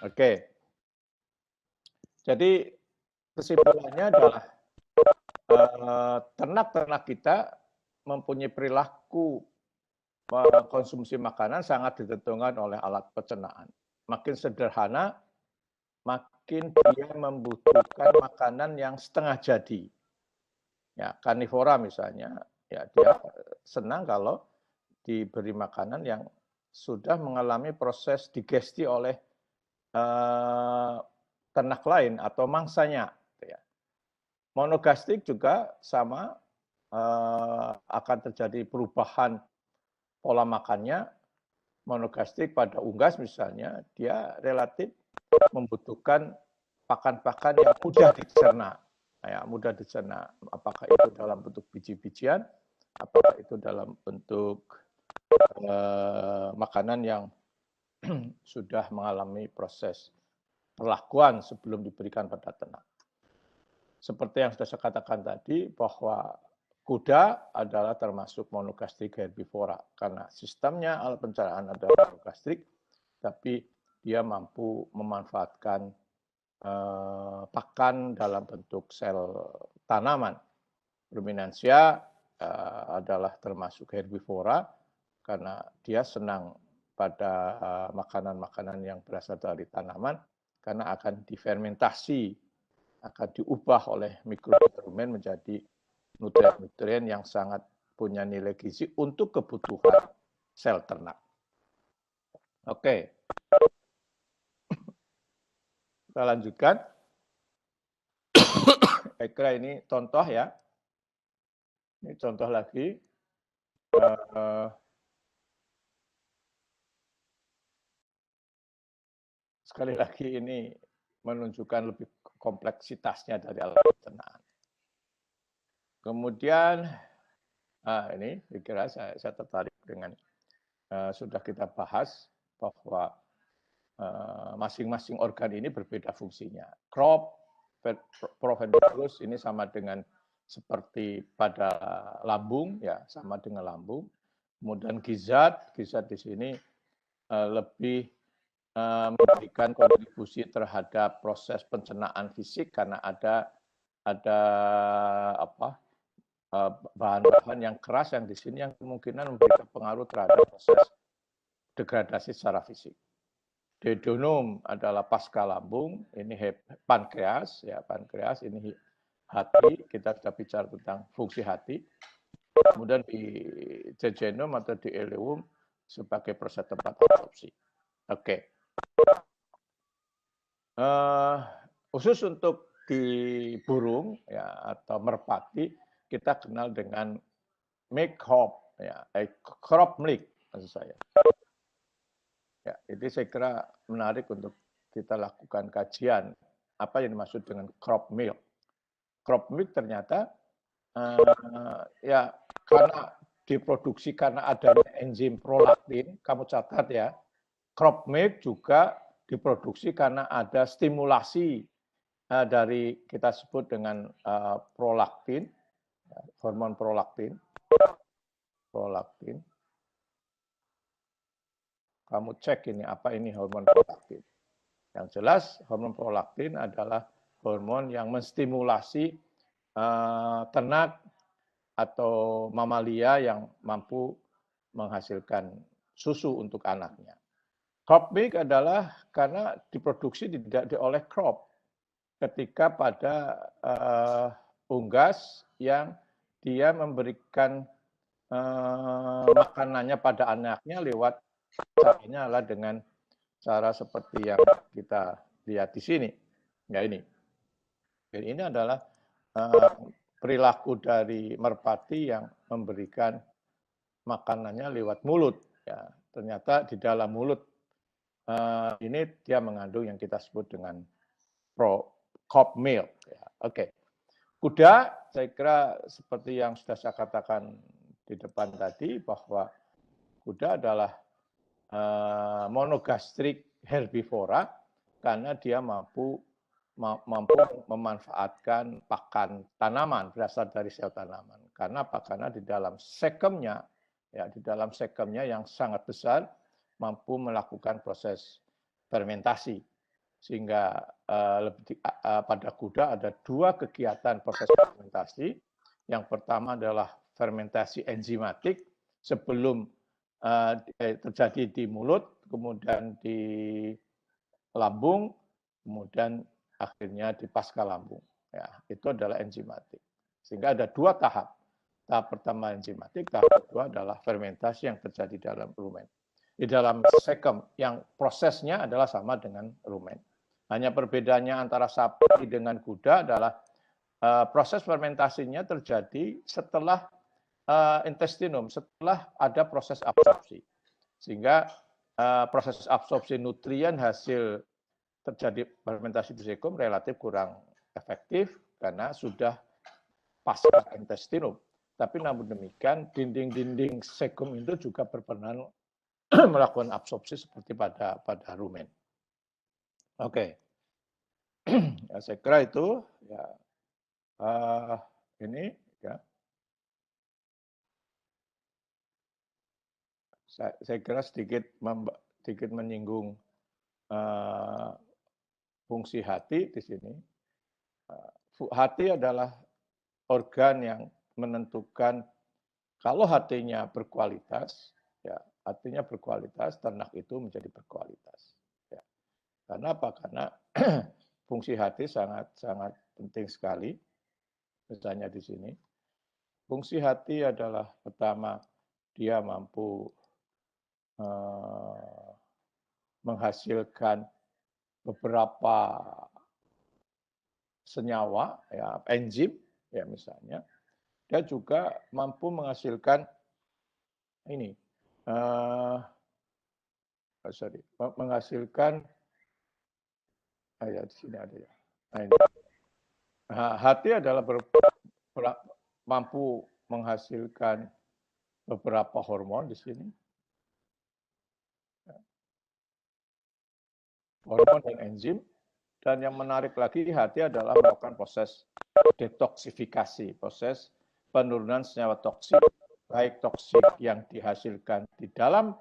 Oke, jadi kesimpulannya adalah ternak-ternak kita mempunyai perilaku konsumsi makanan sangat ditentukan oleh alat pencernaan. Makin sederhana, makin dia membutuhkan makanan yang setengah jadi. Ya, karnivora misalnya, ya dia senang kalau diberi makanan yang sudah mengalami proses digesti oleh ternak lain atau mangsanya. Gitu ya. Monogastrik juga sama, akan terjadi perubahan pola makannya. Monogastrik pada unggas misalnya, dia relatif membutuhkan pakan-pakan yang mudah dicerna. Ya, mudah dicerna. Apakah itu dalam bentuk biji-bijian, apakah itu dalam bentuk makanan yang sudah mengalami proses perlakuan sebelum diberikan pada ternak. Seperti yang sudah saya katakan tadi, bahwa kuda adalah termasuk monogastrik herbivora karena sistemnya alat pencernaan adalah monogastrik, tapi dia mampu memanfaatkan pakan dalam bentuk sel tanaman. Ruminansia adalah termasuk herbivora karena dia senang pada makanan-makanan yang berasal dari tanaman karena akan difermentasi, akan diubah oleh mikronutrien menjadi nutrien-nutrien yang sangat punya nilai gizi untuk kebutuhan sel ternak. Oke, kita lanjutkan. Saya kira ini contoh ya. Ini contoh lagi. Sekali lagi ini menunjukkan lebih kompleksitasnya dari alat pencernaan. Kemudian, ini saya kira saya tertarik dengan sudah kita bahas bahwa masing-masing organ ini berbeda fungsinya. Crop, proventriculus ini sama dengan seperti pada lambung, ya sama dengan lambung. Kemudian gizat di sini lebih memberikan kontribusi terhadap proses pencernaan fisik karena ada bahan-bahan yang keras yang di sini yang kemungkinan memberikan pengaruh terhadap proses degradasi secara fisik. Duodenum adalah pasca lambung, ini pankreas, ya pankreas, ini hati, kita sudah bicara tentang fungsi hati. Kemudian di jejunum atau di ileum sebagai proses tempat absorpsi. Oke. Khusus untuk di burung ya atau merpati kita kenal dengan milk crop, ya, crop milk maksud saya. Ya, jadi saya kira menarik untuk kita lakukan kajian apa yang dimaksud dengan crop milk. Crop milk ternyata ya karena diproduksi karena adanya enzim prolaktin, kamu catat ya, crop milk juga diproduksi karena ada stimulasi dari kita sebut dengan prolaktin, hormon prolaktin. Kamu cek ini apa ini hormon prolaktin. Yang jelas hormon prolaktin adalah hormon yang menstimulasi ternak atau mamalia yang mampu menghasilkan susu untuk anaknya. Crop milk adalah karena diproduksi oleh crop ketika pada unggas yang dia memberikan makanannya pada anaknya lewat caranya adalah dengan cara seperti yang kita lihat di sini. Ya ini. Dan ini adalah perilaku dari merpati yang memberikan makanannya lewat mulut. Ya, ternyata di dalam mulut ini dia mengandung yang kita sebut dengan crop milk. Ya, oke. Kuda, saya kira seperti yang sudah saya katakan di depan tadi bahwa kuda adalah monogastrik herbivora karena dia mampu memanfaatkan pakan tanaman berasal dari sel tanaman. Karena apa? Karena di dalam sekemnya, ya di dalam sekemnya yang sangat besar mampu melakukan proses fermentasi. sehingga pada kuda ada dua kegiatan proses fermentasi. Yang pertama adalah fermentasi enzimatik sebelum terjadi di mulut, kemudian di lambung, kemudian akhirnya di pasca lambung. Ya, itu adalah enzimatik. Sehingga ada dua tahap. Tahap pertama enzimatik, tahap kedua adalah fermentasi yang terjadi dalam rumen. Di dalam sekem yang prosesnya adalah sama dengan rumen. Hanya perbedaannya antara sapi dengan kuda adalah proses fermentasinya terjadi setelah intestinum, setelah ada proses absorpsi. Sehingga proses absorpsi nutrien hasil terjadi fermentasi di sekum relatif kurang efektif karena sudah pasca intestinum. Tapi namun demikian, dinding-dinding sekum itu juga berperan melakukan absorpsi seperti pada rumen. Oke, ya, saya kira itu ya ini ya. Saya kira sedikit menyinggung fungsi hati di sini. Hati adalah organ yang menentukan kalau hatinya berkualitas, ya hatinya berkualitas, ternak itu menjadi berkualitas. Ya. Karena apa? Karena fungsi hati sangat penting sekali. Misalnya di sini, fungsi hati adalah pertama dia mampu menghasilkan beberapa senyawa, ya, enzim, ya misalnya. Dia juga mampu menghasilkan ini, menghasilkan, ya di sini ada ya. Nah, ini. Hati adalah mampu menghasilkan beberapa hormon di sini. Hormon dan enzim. Dan yang menarik lagi hati adalah melakukan proses detoksifikasi, proses penurunan senyawa toksik, baik toksik yang dihasilkan di dalam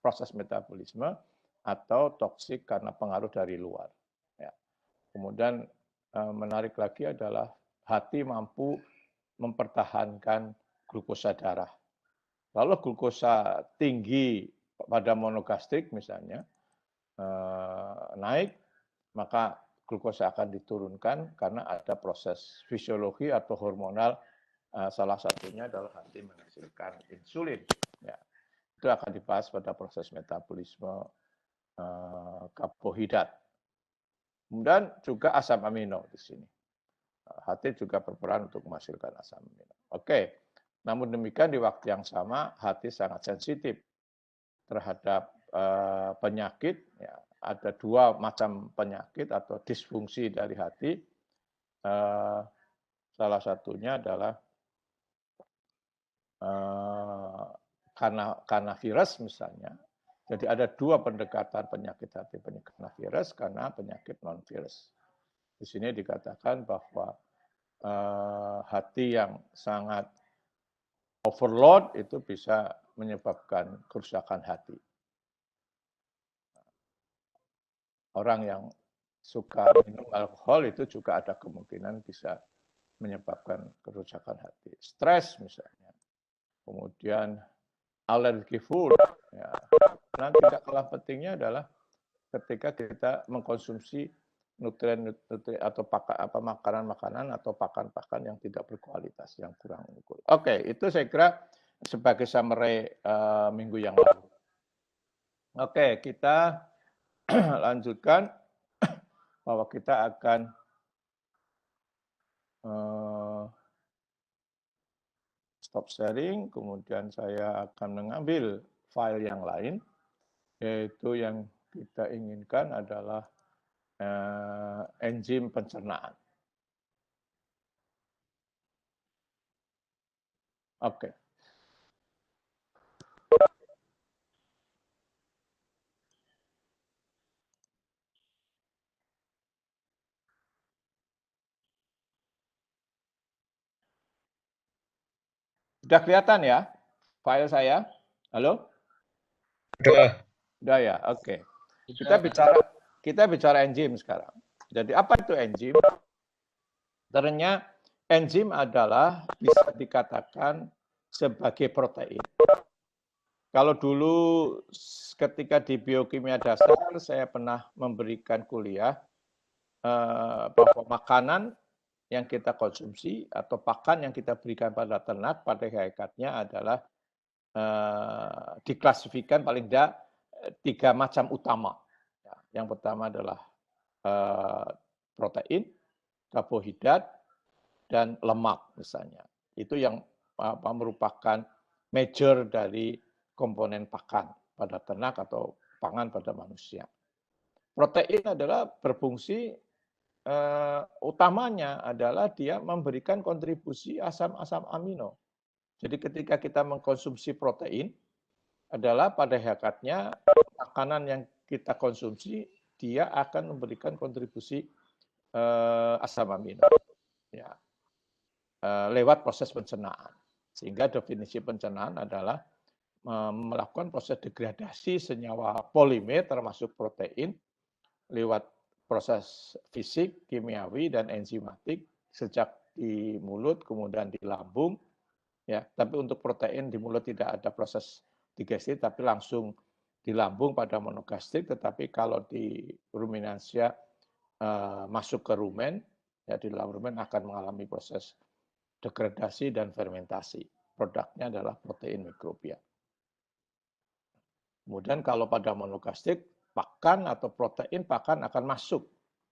proses metabolisme atau toksik karena pengaruh dari luar. Ya. Kemudian menarik lagi adalah hati mampu mempertahankan glukosa darah. Kalau glukosa tinggi pada monogastrik misalnya naik, maka glukosa akan diturunkan karena ada proses fisiologi atau hormonal, salah satunya adalah hati menghasilkan insulin. Ya. Itu akan dibahas pada proses metabolisme karbohidrat. Kemudian juga asam amino di sini. Hati juga berperan untuk menghasilkan asam amino. Oke, namun demikian di waktu yang sama hati sangat sensitif terhadap penyakit. Ya. Ada dua macam penyakit atau disfungsi dari hati. Salah satunya adalah karena virus misalnya. Jadi ada dua pendekatan penyakit hati, penyakit karena virus, karena penyakit non-virus. Di sini dikatakan bahwa hati yang sangat overload itu bisa menyebabkan kerusakan hati. Orang yang suka minum alkohol itu juga ada kemungkinan bisa menyebabkan kerusakan hati. Stres misalnya. Kemudian alergi food. Ya. Dan tidak kalah pentingnya adalah ketika kita mengkonsumsi nutrien atau makanan atau pakan yang tidak berkualitas, yang kurang unggul. Oke, itu saya kira sebagai summary minggu yang lalu. Oke, kita lanjutkan bahwa kita akan stop sharing, kemudian saya akan mengambil file yang lain, yaitu yang kita inginkan adalah enzim pencernaan. Oke. Sudah kelihatan ya file saya? Halo? Sudah. Sudah ya, oke. Kita bicara kita bicara enzim sekarang. Jadi apa itu enzim? Ternyata enzim adalah bisa dikatakan sebagai protein. Kalau dulu ketika di biokimia dasar saya pernah memberikan kuliah bahwa makanan yang kita konsumsi atau pakan yang kita berikan pada ternak pada hakikatnya adalah diklasifikasikan paling tidak 3 macam utama. Yang pertama adalah protein, karbohidrat, dan lemak misalnya. Itu yang merupakan major dari komponen pakan pada ternak atau pangan pada manusia. Protein adalah berfungsi utamanya adalah dia memberikan kontribusi asam-asam amino. Jadi ketika kita mengkonsumsi protein adalah pada hakikatnya makanan yang kita konsumsi dia akan memberikan kontribusi asam amino ya, lewat proses pencernaan. Sehingga definisi pencernaan adalah melakukan proses degradasi senyawa polimer termasuk protein lewat proses fisik, kimiawi, dan enzimatik sejak di mulut kemudian di lambung. Ya, tapi untuk protein di mulut tidak ada proses digesti, tapi langsung di lambung pada monogastrik. Tetapi kalau di ruminansia masuk ke rumen, ya di dalam rumen akan mengalami proses degradasi dan fermentasi. Produknya adalah protein mikrobia. Kemudian kalau pada monogastrik, pakan atau protein pakan akan masuk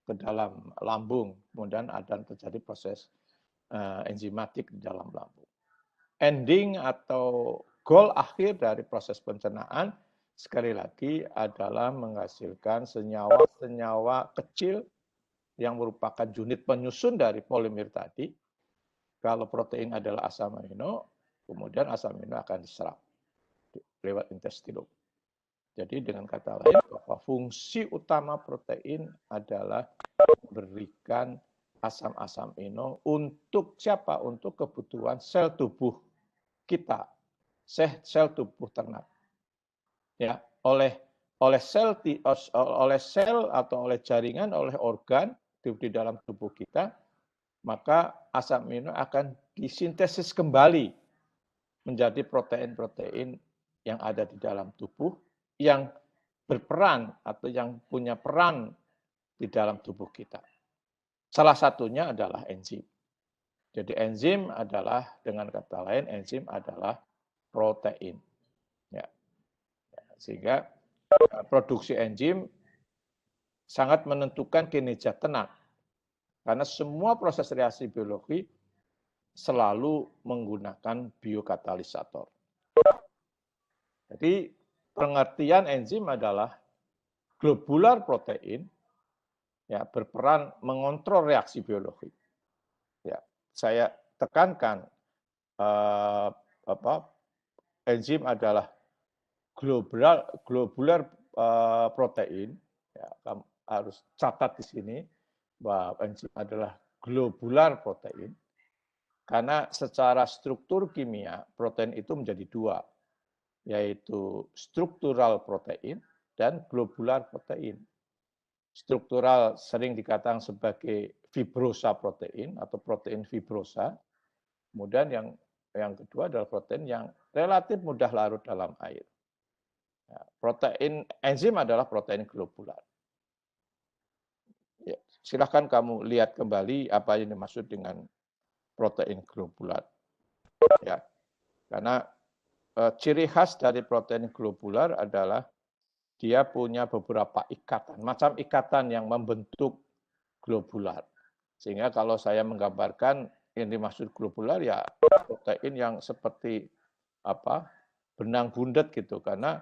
ke dalam lambung. Kemudian akan terjadi proses enzimatik di dalam lambung. Ending atau goal akhir dari proses pencernaan sekali lagi adalah menghasilkan senyawa-senyawa kecil yang merupakan unit penyusun dari polimer tadi. Kalau protein adalah asam amino, kemudian asam amino akan diserap lewat intestinum. Jadi dengan kata lain bahwa fungsi utama protein adalah memberikan asam-asam amino untuk siapa? Untuk kebutuhan sel tubuh kita, sel tubuh ternak. Ya, oleh sel atau oleh jaringan, oleh organ di dalam tubuh kita, maka asam amino akan disintesis kembali menjadi protein-protein yang ada di dalam tubuh yang berperan atau yang punya peran di dalam tubuh kita. Salah satunya adalah enzim. Jadi enzim adalah, dengan kata lain, enzim adalah protein. Ya. Sehingga produksi enzim sangat menentukan kinerja ternak. Karena semua proses reaksi biologi selalu menggunakan biokatalisator. Jadi pengertian enzim adalah globular protein ya berperan mengontrol reaksi biologi. Ya, saya tekankan enzim adalah globular protein. Ya, kamu harus catat di sini bahwa enzim adalah globular protein karena secara struktur kimia protein itu menjadi dua, yaitu struktural protein dan globular protein. Struktural sering dikatakan sebagai fibrosa protein atau protein fibrosa. Kemudian yang kedua adalah protein yang relatif mudah larut dalam air. Ya, protein enzim adalah protein globular. Ya, silakan kamu lihat kembali apa yang dimaksud dengan protein globular. Ya, karena ciri khas dari protein globular adalah dia punya beberapa ikatan, macam ikatan yang membentuk globular. Sehingga kalau saya menggambarkan yang dimaksud globular ya protein yang seperti benang bundet gitu, karena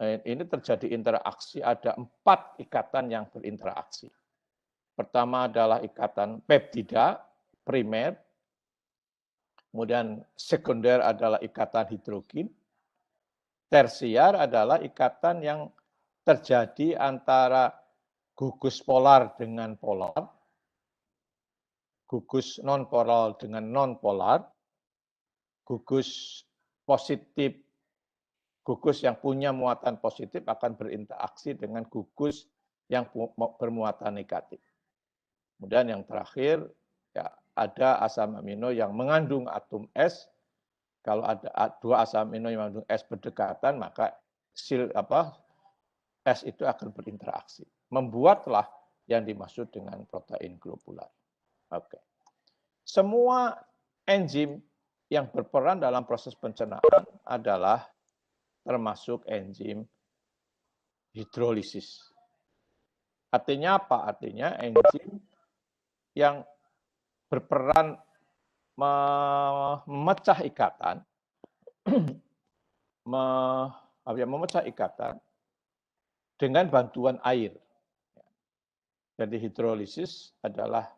ini terjadi interaksi, ada 4 ikatan yang berinteraksi. Pertama adalah ikatan peptida primer, kemudian sekunder adalah ikatan hidrogen, tersier adalah ikatan yang terjadi antara gugus polar dengan polar, gugus non-polar dengan non-polar, gugus yang punya muatan positif akan berinteraksi dengan gugus yang bermuatan negatif. Kemudian yang terakhir, ya, ada asam amino yang mengandung atom S. Kalau ada dua asam amino yang mengandung S berdekatan, maka S itu akan berinteraksi. Membuatlah yang dimaksud dengan protein globular. Oke. Semua enzim yang berperan dalam proses pencernaan adalah termasuk enzim hidrolisis. Artinya apa? Artinya enzim yang berperan memecah ikatan, memecah ikatan dengan bantuan air. Jadi hidrolisis adalah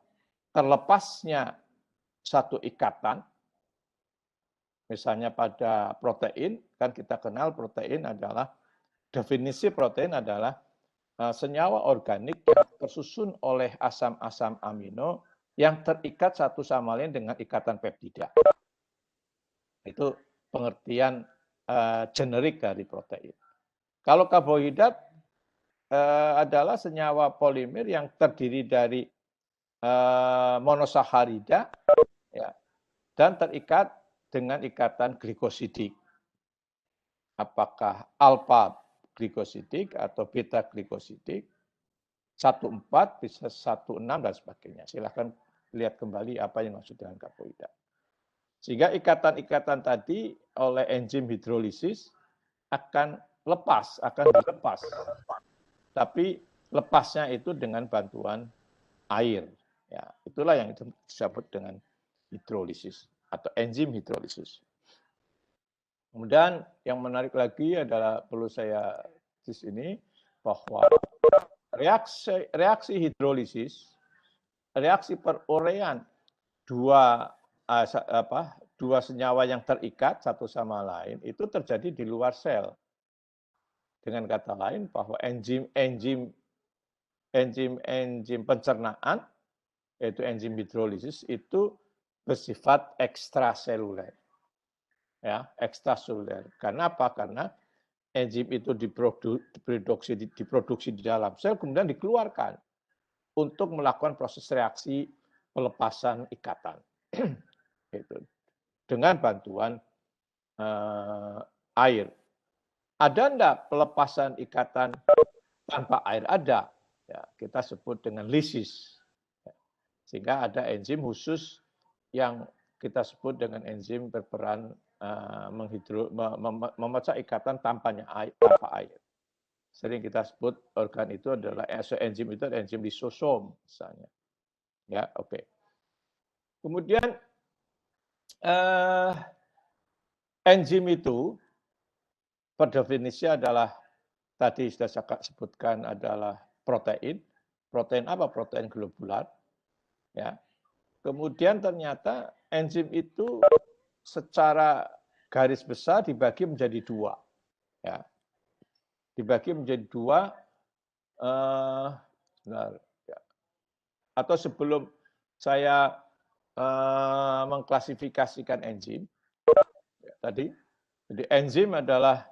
terlepasnya satu ikatan, misalnya pada protein, kan kita kenal protein adalah, definisi protein adalah senyawa organik yang tersusun oleh asam-asam amino yang terikat satu sama lain dengan ikatan peptida. Itu pengertian generik dari protein. Kalau karbohidrat adalah senyawa polimer yang terdiri dari monosakarida, ya, dan terikat dengan ikatan glikosidik. Apakah alfa glikosidik atau beta glikosidik, 1,4 bisa 1,6 dan sebagainya. Silahkan lihat kembali apa yang maksud dengan karbohidrat. Sehingga ikatan-ikatan tadi oleh enzim hidrolisis akan dilepas. Tapi lepasnya itu dengan bantuan air. Ya, itulah yang disebut dengan hidrolisis atau enzim hidrolisis. Kemudian yang menarik lagi adalah perlu saya di sini bahwa reaksi hidrolisis, reaksi perurean dua senyawa yang terikat satu sama lain itu terjadi di luar sel. Dengan kata lain bahwa enzim pencernaan, yaitu enzim hidrolisis, itu bersifat ekstraseluler. Ya, ekstraseluler. Karena apa? Karena enzim itu diproduksi di dalam sel, kemudian dikeluarkan untuk melakukan proses reaksi pelepasan ikatan. Gitu. Dengan bantuan air. Ada enggak pelepasan ikatan tanpa air? Ada. Ya, kita sebut dengan lisis. Sehingga ada enzim khusus yang kita sebut dengan enzim berperan memecah ikatan tanpa air. Sering kita sebut organ itu adalah enzim itu adalah enzim lisosom misalnya. Ya, oke. Kemudian enzim itu per definisi adalah tadi sudah saya sebutkan adalah protein. Protein apa? Protein globular. Ya. Kemudian ternyata enzim itu secara garis besar dibagi menjadi dua. Ya. Dibagi menjadi dua. Atau sebelum saya mengklasifikasikan enzim, ya, tadi, jadi enzim adalah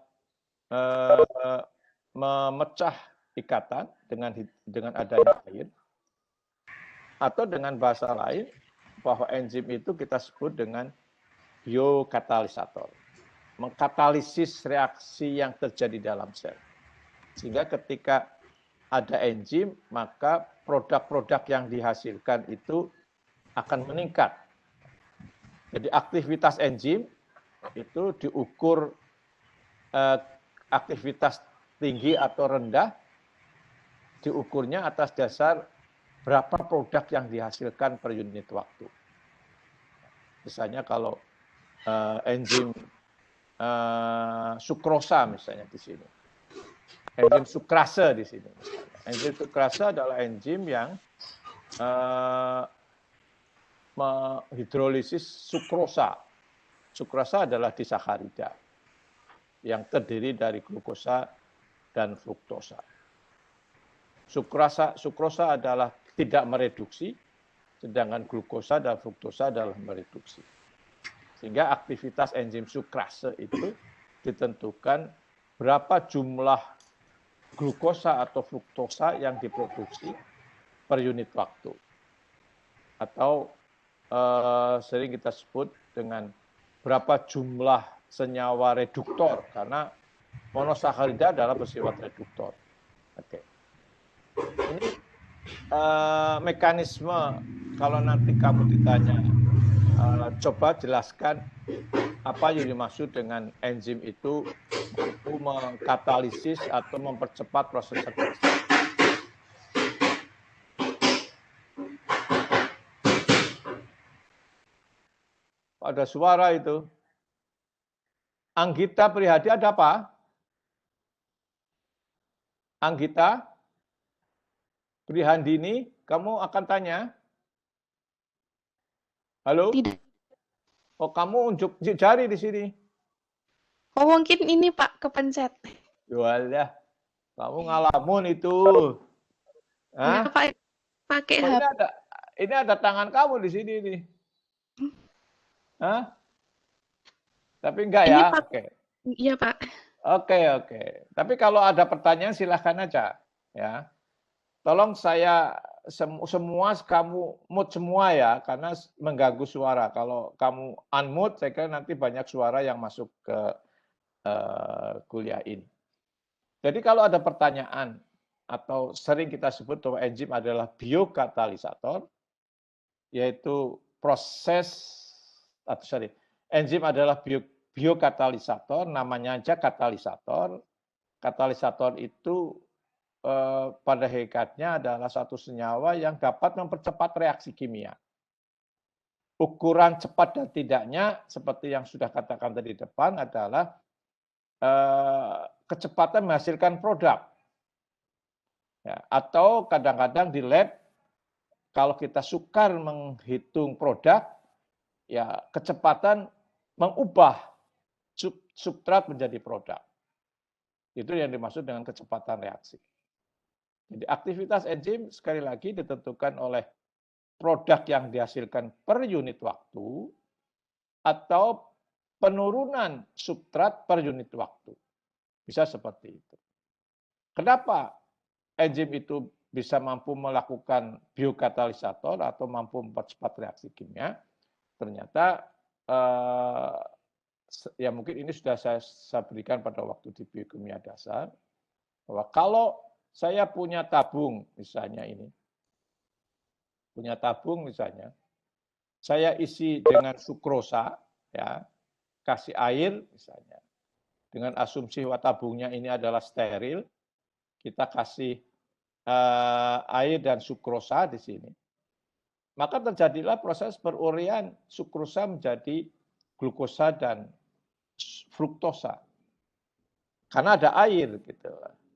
memecah ikatan dengan adanya air, atau dengan bahasa lain bahwa enzim itu kita sebut dengan biokatalisator, mengkatalisis reaksi yang terjadi dalam sel. Sehingga ketika ada enzim, maka produk-produk yang dihasilkan itu akan meningkat. Jadi aktivitas enzim itu diukur aktivitas tinggi atau rendah, diukurnya atas dasar berapa produk yang dihasilkan per unit waktu. Misalnya kalau enzim sukrosa misalnya di sini. Enzim sukrase di sini. Enzim sukrase adalah enzim yang menghidrolisis sukrosa. Sukrosa adalah disakarida yang terdiri dari glukosa dan fruktosa. Sukrosa adalah tidak mereduksi, sedangkan glukosa dan fruktosa adalah mereduksi. Sehingga aktivitas enzim sukrase itu ditentukan berapa jumlah glukosa atau fruktosa yang diproduksi per unit waktu. Atau sering kita sebut dengan berapa jumlah senyawa reduktor, karena monosakarida adalah bersifat reduktor. Oke. Ini mekanisme, kalau nanti kamu ditanya, coba jelaskan apa yang dimaksud dengan enzim itu mampu mengkatalisis atau mempercepat proses reaksi. Ada suara itu. Anggita Prihadi ada apa? Anggita Prihandini, kamu akan tanya? Halo? Tidak. Oh, kamu unjuk jari di sini. Oh, mungkin ini Pak kepencet. Walah, kamu ngalamun itu. Hah? Ya, Pak, pakai Oh, HP. ini ada tangan kamu di sini nih. Hah? Tapi enggak Ini ya? Pak. Oke. Iya, Pak. Oke. Tapi kalau ada pertanyaan silahkan aja. Ya. Tolong saya semua kamu mute semua ya, karena mengganggu suara. Kalau kamu unmute, saya kira nanti banyak suara yang masuk ke kuliah ini. Jadi kalau ada pertanyaan, atau sering kita sebut bahwa enzim adalah biokatalisator, yaitu enzim adalah biokatalisator, namanya aja katalisator. Katalisator itu pada hakikatnya adalah satu senyawa yang dapat mempercepat reaksi kimia. Ukuran cepat dan tidaknya, seperti yang sudah katakan tadi di depan, adalah kecepatan menghasilkan produk. Ya, atau kadang-kadang di lab, kalau kita sukar menghitung produk, ya kecepatan mengubah substrat menjadi produk. Itu yang dimaksud dengan kecepatan reaksi. Jadi aktivitas enzim sekali lagi ditentukan oleh produk yang dihasilkan per unit waktu atau penurunan substrat per unit waktu. Bisa seperti itu. Kenapa enzim itu bisa mampu melakukan biokatalisator atau mampu mempercepat reaksi kimia? Ternyata ya mungkin ini sudah saya berikan pada waktu di biokimia dasar, bahwa kalau saya punya tabung misalnya ini, saya isi dengan sukrosa, ya, kasih air misalnya, dengan asumsi bahwa tabungnya ini adalah steril, kita kasih air dan sukrosa di sini, maka terjadilah proses perurian sukrosa menjadi glukosa dan fruktosa. Karena ada air gitu.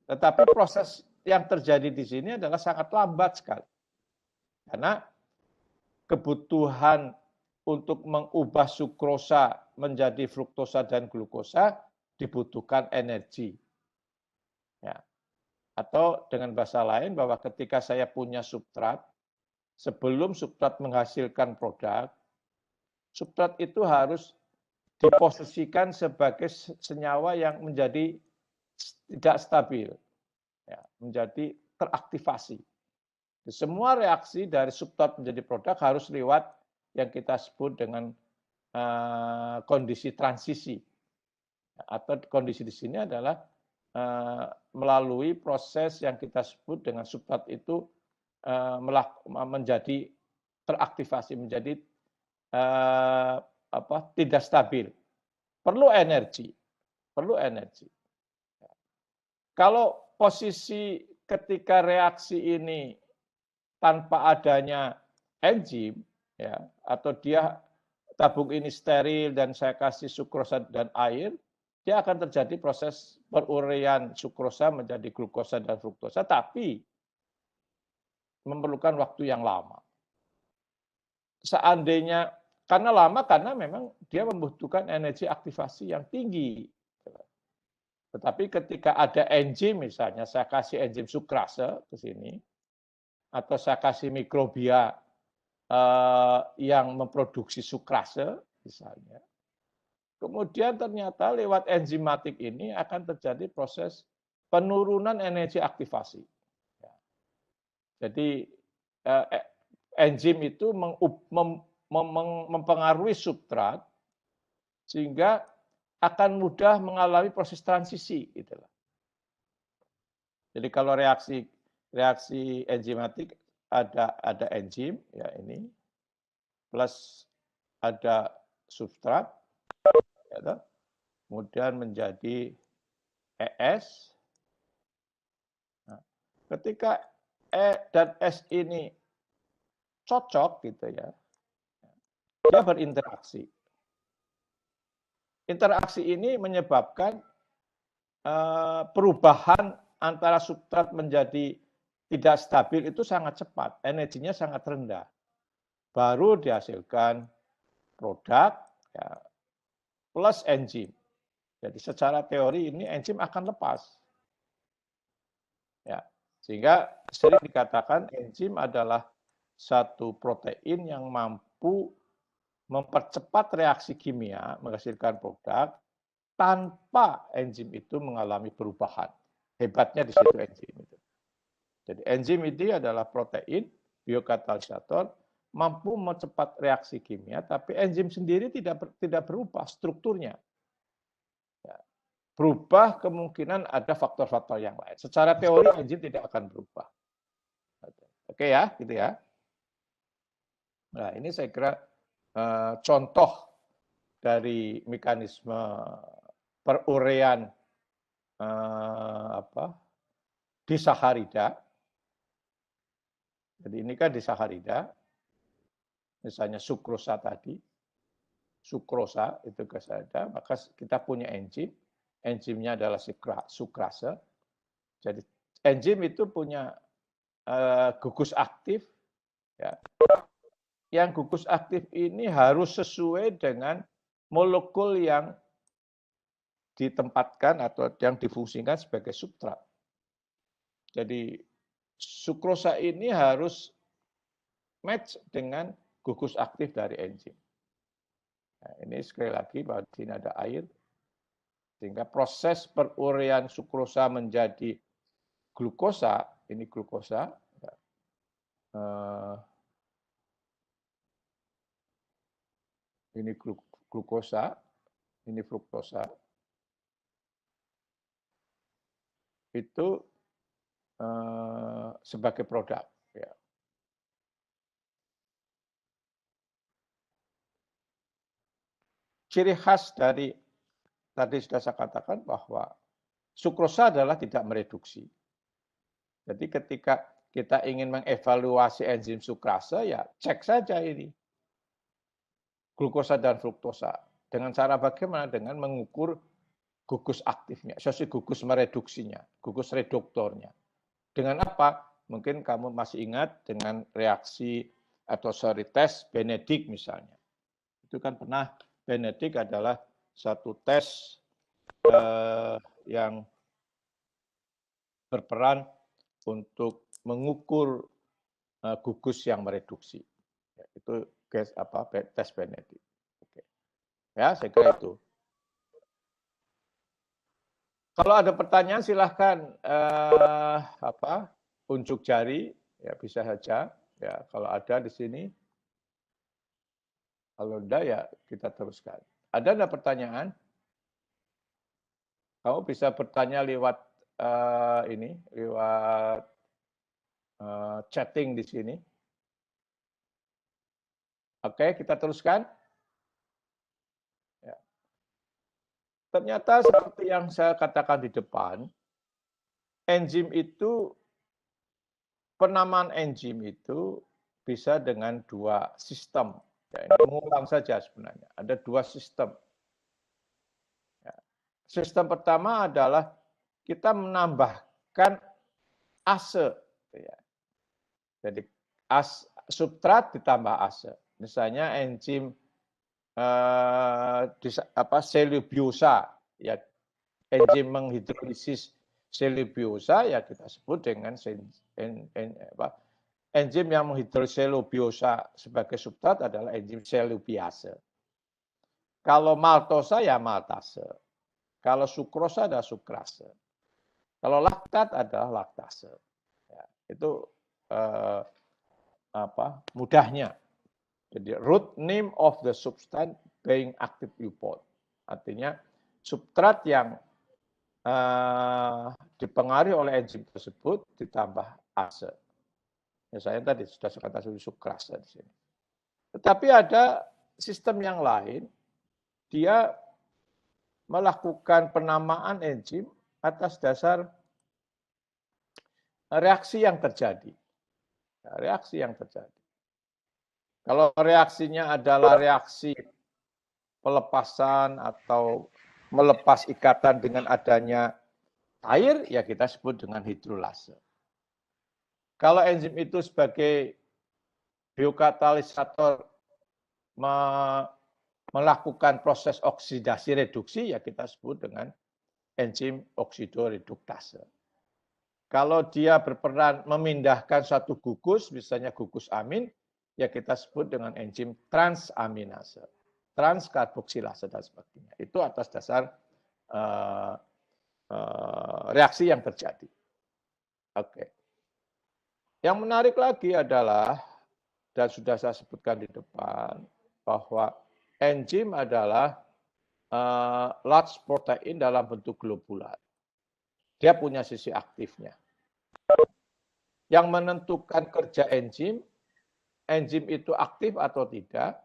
Tetapi proses yang terjadi di sini adalah sangat lambat sekali. Karena kebutuhan untuk mengubah sukrosa menjadi fruktosa dan glukosa dibutuhkan energi. Ya. Atau dengan bahasa lain, bahwa ketika saya punya substrat, sebelum substrat menghasilkan produk, substrat itu harus diposisikan sebagai senyawa yang menjadi tidak stabil, ya, menjadi teraktivasi. Semua reaksi dari substrat menjadi produk harus lewat yang kita sebut dengan kondisi transisi. Atau kondisi di sini adalah melalui proses yang kita sebut dengan substrat itu menjadi teraktivasi, menjadi tidak stabil. Perlu energi. Kalau posisi ketika reaksi ini tanpa adanya enzim, ya, atau dia tabung ini steril dan saya kasih sukrosa dan air, dia akan terjadi proses perurian sukrosa menjadi glukosa dan fruktosa, tapi memerlukan waktu yang lama. Seandainya karena memang dia membutuhkan energi aktivasi yang tinggi. Tetapi ketika ada enzim, misalnya saya kasih enzim sukrase ke sini, atau saya kasih mikrobia yang memproduksi sukrase, misalnya, kemudian ternyata lewat enzimatik ini akan terjadi proses penurunan energi aktivasi. Ya. Jadi enzim itu mempengaruhi substrat sehingga akan mudah mengalami proses transisi gitu loh. Jadi kalau reaksi enzimatik ada enzim ya ini plus ada substrat ya, kemudian menjadi ES. Nah, ketika E dan S ini cocok gitu ya, dia berinteraksi. Interaksi ini menyebabkan perubahan antara substrat menjadi tidak stabil itu sangat cepat, energinya sangat rendah. Baru dihasilkan produk ya, plus enzim. Jadi secara teori ini enzim akan lepas. Ya, sehingga sering dikatakan enzim adalah satu protein yang mampu mempercepat reaksi kimia menghasilkan produk tanpa enzim itu mengalami perubahan. Hebatnya di situ enzim itu. Jadi enzim ini adalah protein biokatalisator mampu mempercepat reaksi kimia, tapi enzim sendiri tidak berubah strukturnya. Ya. Berubah kemungkinan ada faktor-faktor yang lain. Secara teori enzim tidak akan berubah. Oke ya, gitu ya. Nah ini saya kira contoh dari mekanisme perurean disaharida. Jadi ini kan disaharida, misalnya sukrosa tadi, sukrosa itu ada, maka kita punya enzim, enzimnya adalah sukrase. Jadi enzim itu punya gugus aktif, ya. Yang gugus aktif ini harus sesuai dengan molekul yang ditempatkan atau yang difungsikan sebagai substrat. Jadi sukrosa ini harus match dengan gugus aktif dari enzim. Nah, ini sekali lagi bahwa di sini ada air, sehingga proses perurean sukrosa menjadi glukosa, ini glukosa, ini glukosa, ini fruktosa, itu sebagai produk. Ya. Ciri khas dari tadi sudah saya katakan bahwa sukrosa adalah tidak mereduksi. Jadi ketika kita ingin mengevaluasi enzim sukrase, ya cek saja ini glukosa dan fruktosa. Dengan cara bagaimana? Dengan mengukur gugus aktifnya, sesuai gugus mereduksinya, gugus reduktornya. Dengan apa? Mungkin kamu masih ingat dengan reaksi atau tes Benedict misalnya. Itu kan pernah Benedict adalah satu tes yang berperan untuk mengukur gugus yang mereduksi. Ya, itu tes Benedict. Oke. Ya, saya kira itu. Kalau ada pertanyaan silahkan unjuk jari, ya bisa saja. Ya, kalau ada di sini. Kalau enggak ya kita teruskan. Ada enggak pertanyaan? Kamu bisa bertanya lewat lewat chatting di sini. Oke, kita teruskan. Ya. Ternyata seperti yang saya katakan di depan, enzim itu, penamaan enzim itu bisa dengan dua sistem. Ya, ini mengulang saja sebenarnya. Ada dua sistem. Ya. Sistem pertama adalah kita menambahkan ase. Ya. Jadi substrat ditambah ase. Misalnya enzim selubiosa, ya enzim menghidrolisis selubiosa ya kita sebut dengan enzim yang menghidrolisis selubiosa sebagai substrat adalah enzim selubiase. Kalau maltosa ya maltase. Kalau sukrosa ada sukrase. Kalau laktat adalah laktase. Ya, itu mudahnya. Jadi root name of the substance being active upon. Artinya substrat yang dipengaruhi oleh enzim tersebut ditambah ase. Misalnya tadi sudah saya katakan sukrase di sini. Tetapi ada sistem yang lain, dia melakukan penamaan enzim atas dasar reaksi yang terjadi. Reaksi yang terjadi. Kalau reaksinya adalah reaksi pelepasan atau melepas ikatan dengan adanya air, ya kita sebut dengan hidrolase. Kalau enzim itu sebagai biokatalisator melakukan proses oksidasi reduksi, ya kita sebut dengan enzim oksidoreduktase. Kalau dia berperan memindahkan satu gugus, misalnya gugus amin, ya kita sebut dengan enzim transaminase, transkarboksilase dan sebagainya. Itu atas dasar reaksi yang terjadi. Oke. Yang menarik lagi adalah, dan sudah saya sebutkan di depan, bahwa enzim adalah large protein dalam bentuk globular. Dia punya sisi aktifnya. Yang menentukan kerja enzim itu aktif atau tidak,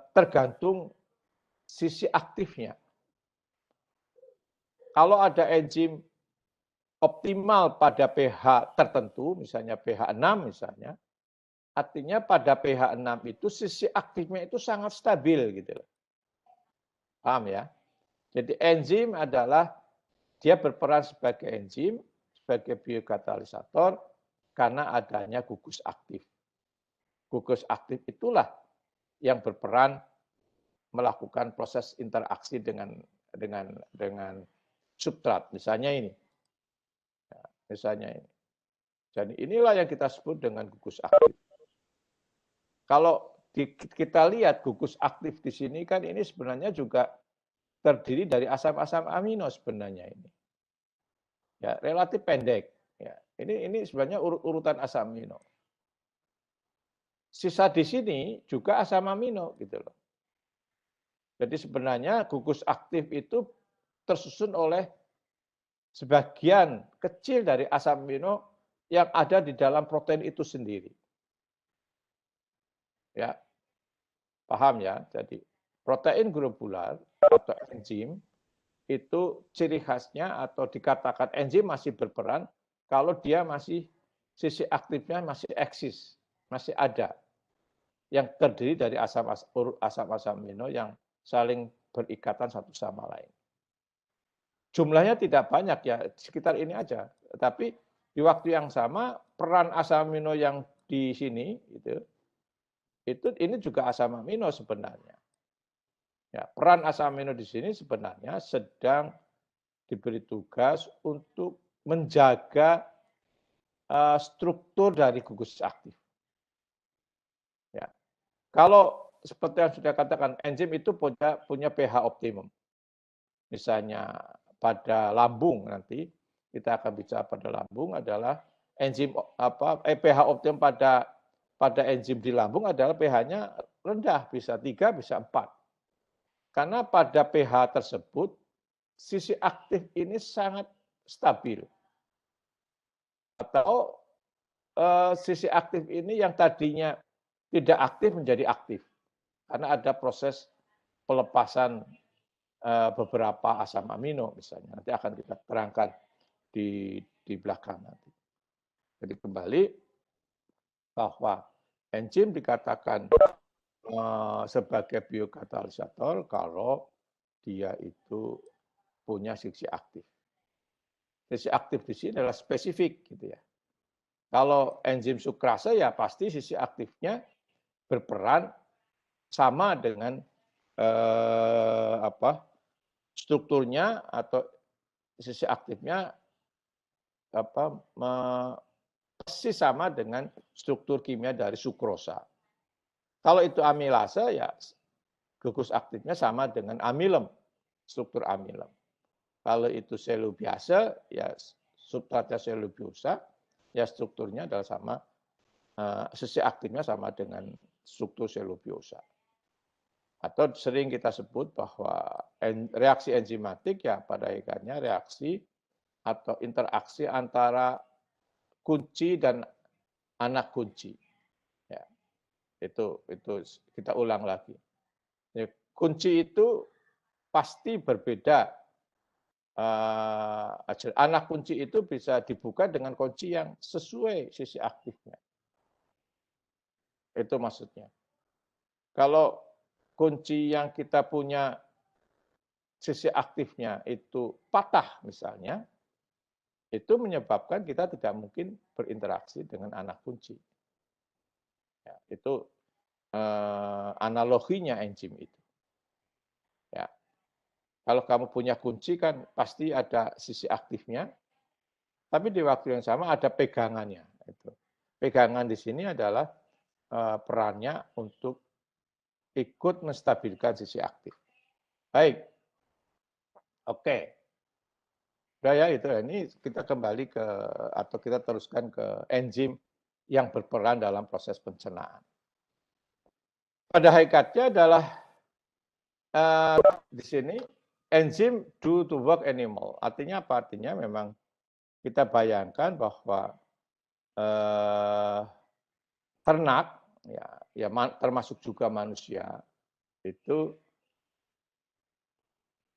tergantung sisi aktifnya. Kalau ada enzim optimal pada pH tertentu, misalnya pH 6 misalnya, artinya pada pH 6 itu sisi aktifnya itu sangat stabil gitu loh. Paham ya? Jadi enzim adalah dia berperan sebagai enzim, sebagai biokatalisator karena adanya gugus aktif. Gugus aktif itulah yang berperan melakukan proses interaksi dengan substrat. Misalnya ini. Misalnya ini. Jadi inilah yang kita sebut dengan gugus aktif. Kalau kita lihat gugus aktif di sini kan ini sebenarnya juga terdiri dari asam-asam amino sebenarnya ini. Ya, relatif pendek. Ya, ini sebenarnya urutan asam amino. Sisa di sini juga asam amino gitu loh. Jadi sebenarnya gugus aktif itu tersusun oleh sebagian kecil dari asam amino yang ada di dalam protein itu sendiri. Ya. Paham ya? Jadi protein globular atau enzim itu ciri khasnya atau dikatakan enzim masih berperan kalau dia masih sisi aktifnya masih eksis, masih ada. Yang terdiri dari asam-asam amino yang saling berikatan satu sama lain. Jumlahnya tidak banyak ya, sekitar ini aja. Tapi di waktu yang sama peran asam amino yang di sini ini juga asam amino sebenarnya. Ya, peran asam amino di sini sebenarnya sedang diberi tugas untuk menjaga struktur dari gugus aktif. Ya. Kalau seperti yang sudah katakan, enzim itu punya pH optimum. Misalnya pada lambung nanti kita akan bicara pada lambung adalah enzim pH optimum pada enzim di lambung adalah pH-nya rendah, bisa 3, bisa 4. Karena pada pH tersebut, sisi aktif ini sangat stabil. Atau sisi aktif ini yang tadinya tidak aktif menjadi aktif. Karena ada proses pelepasan beberapa asam amino misalnya. Nanti akan kita terangkan di belakang nanti. Jadi kembali bahwa enzim dikatakan sebagai biokatalisator kalau dia itu punya sisi aktif. Sisi aktif di sini adalah spesifik gitu ya. Kalau enzim sukrase ya pasti sisi aktifnya berperan sama dengan strukturnya atau sisi aktifnya persis sama dengan struktur kimia dari sukrosa. Kalau itu amilase ya gugus aktifnya sama dengan amilem, struktur amilem. Kalau itu selu biasa, ya substratnya selubiosa, ya strukturnya adalah sama, sisi aktifnya sama dengan struktur selubiosa. Atau sering kita sebut bahwa reaksi enzimatik ya pada hakikatnya reaksi atau interaksi antara kunci dan anak kunci. Ya, itu kita ulang lagi. Ya, kunci itu pasti berbeda. Anak kunci itu bisa dibuka dengan kunci yang sesuai sisi aktifnya. Itu maksudnya. Kalau kunci yang kita punya sisi aktifnya itu patah misalnya, itu menyebabkan kita tidak mungkin berinteraksi dengan anak kunci. Ya, itu analoginya enzim itu. Ya. Kalau kamu punya kunci kan pasti ada sisi aktifnya, tapi di waktu yang sama ada pegangannya. Itu. Pegangan di sini adalah perannya untuk ikut menstabilkan sisi aktif. Baik, oke. Udah ya itu. Ini kita kembali ke atau kita teruskan ke enzim yang berperan dalam proses pencernaan. Pada hakikatnya adalah di sini enzim do to work animal. Artinya apa? Artinya memang kita bayangkan bahwa ternak, ya termasuk juga manusia, itu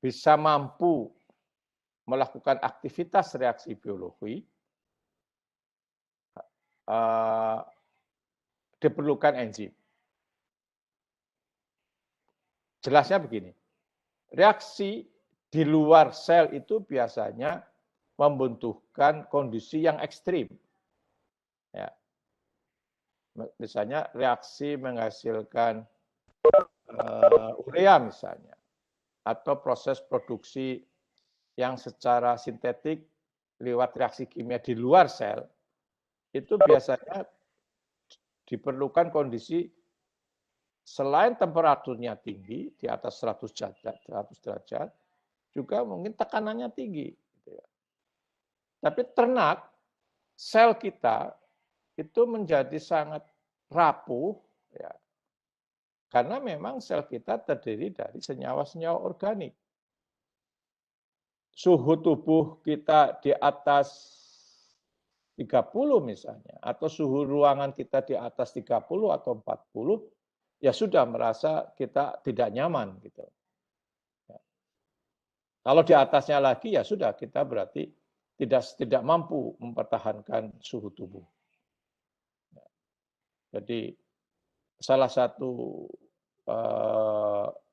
bisa mampu melakukan aktivitas reaksi biologi, diperlukan enzim. Jelasnya begini, reaksi di luar sel itu biasanya membutuhkan kondisi yang ekstrim. Ya. Misalnya reaksi menghasilkan urea misalnya, atau proses produksi yang secara sintetik lewat reaksi kimia di luar sel, itu biasanya diperlukan kondisi selain temperaturnya tinggi, di atas 100 derajat, juga mungkin tekanannya tinggi. Tapi ternak, sel kita itu menjadi sangat rapuh, ya, karena memang sel kita terdiri dari senyawa-senyawa organik. Suhu tubuh kita di atas 30 misalnya, atau suhu ruangan kita di atas 30 atau 40, ya sudah merasa kita tidak nyaman gitu. Ya. Kalau di atasnya lagi ya sudah kita berarti tidak mampu mempertahankan suhu tubuh. Ya. Jadi salah satu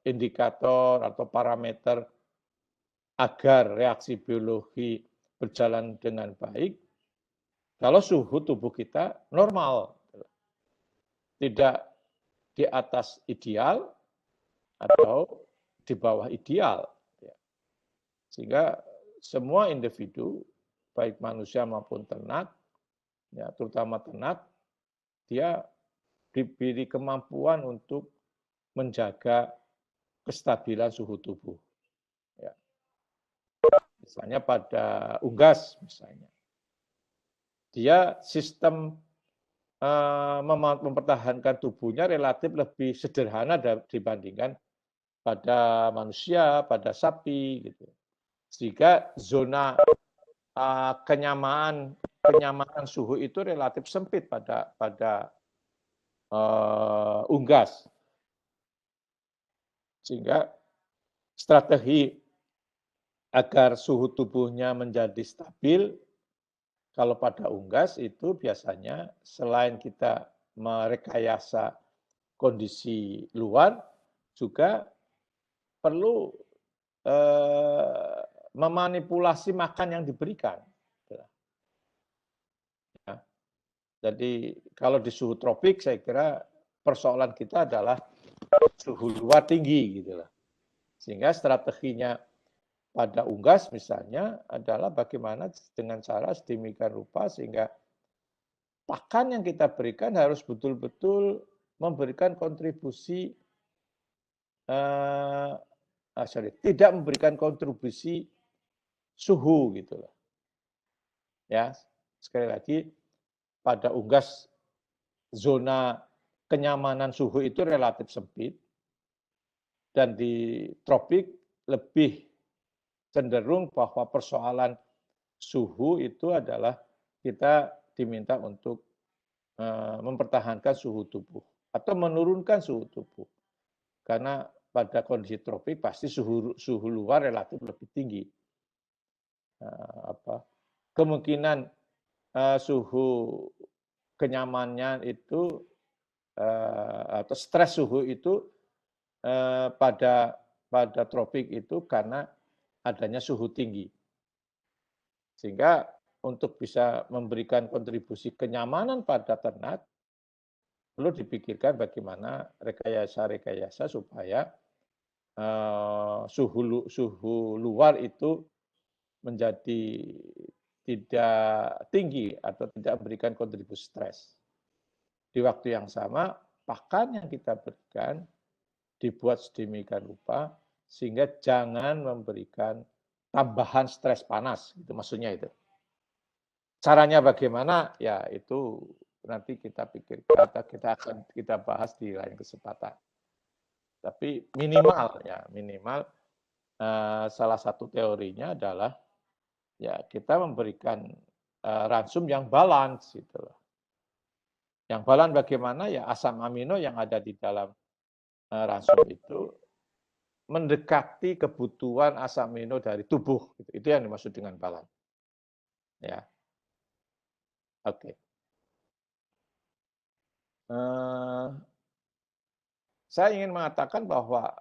indikator atau parameter agar reaksi biologi berjalan dengan baik kalau suhu tubuh kita normal, tidak di atas ideal atau di bawah ideal. Sehingga semua individu, baik manusia maupun ternak, ya, terutama ternak, dia diberi kemampuan untuk menjaga kestabilan suhu tubuh. Ya. Misalnya pada unggas, misalnya. Dia sistem mempertahankan tubuhnya relatif lebih sederhana dibandingkan pada manusia, pada sapi, gitu. Sehingga zona kenyamanan suhu itu relatif sempit pada unggas. Sehingga strategi agar suhu tubuhnya menjadi stabil, kalau pada unggas itu biasanya selain kita merekayasa kondisi luar, juga perlu memanipulasi makan yang diberikan. Ya. Jadi kalau di suhu tropik saya kira persoalan kita adalah suhu luar tinggi gitu lah. Sehingga strateginya pada unggas misalnya adalah bagaimana dengan cara sedemikian rupa sehingga pakan yang kita berikan harus betul-betul memberikan kontribusi tidak memberikan kontribusi suhu gitu loh. Ya, sekali lagi pada unggas zona kenyamanan suhu itu relatif sempit dan di tropik lebih cenderung bahwa persoalan suhu itu adalah kita diminta untuk mempertahankan suhu tubuh atau menurunkan suhu tubuh. Karena pada kondisi tropik pasti suhu luar relatif lebih tinggi. Kemungkinan suhu kenyamanannya itu atau stres suhu itu pada tropik itu karena adanya suhu tinggi. Sehingga untuk bisa memberikan kontribusi kenyamanan pada ternak, perlu dipikirkan bagaimana rekayasa-rekayasa supaya suhu luar itu menjadi tidak tinggi atau tidak memberikan kontribusi stres. Di waktu yang sama, pakan yang kita berikan dibuat sedemikian rupa sehingga jangan memberikan tambahan stres panas, itu maksudnya itu. Caranya bagaimana? Ya itu nanti kita pikirkan, kita bahas di lain kesempatan. Tapi minimal salah satu teorinya adalah ya kita memberikan ransum yang balance gitu loh. Yang balance bagaimana? Ya asam amino yang ada di dalam ransum itu mendekati kebutuhan asam amino dari tubuh. Itu yang dimaksud dengan balance. Ya, oke. Saya ingin mengatakan bahwa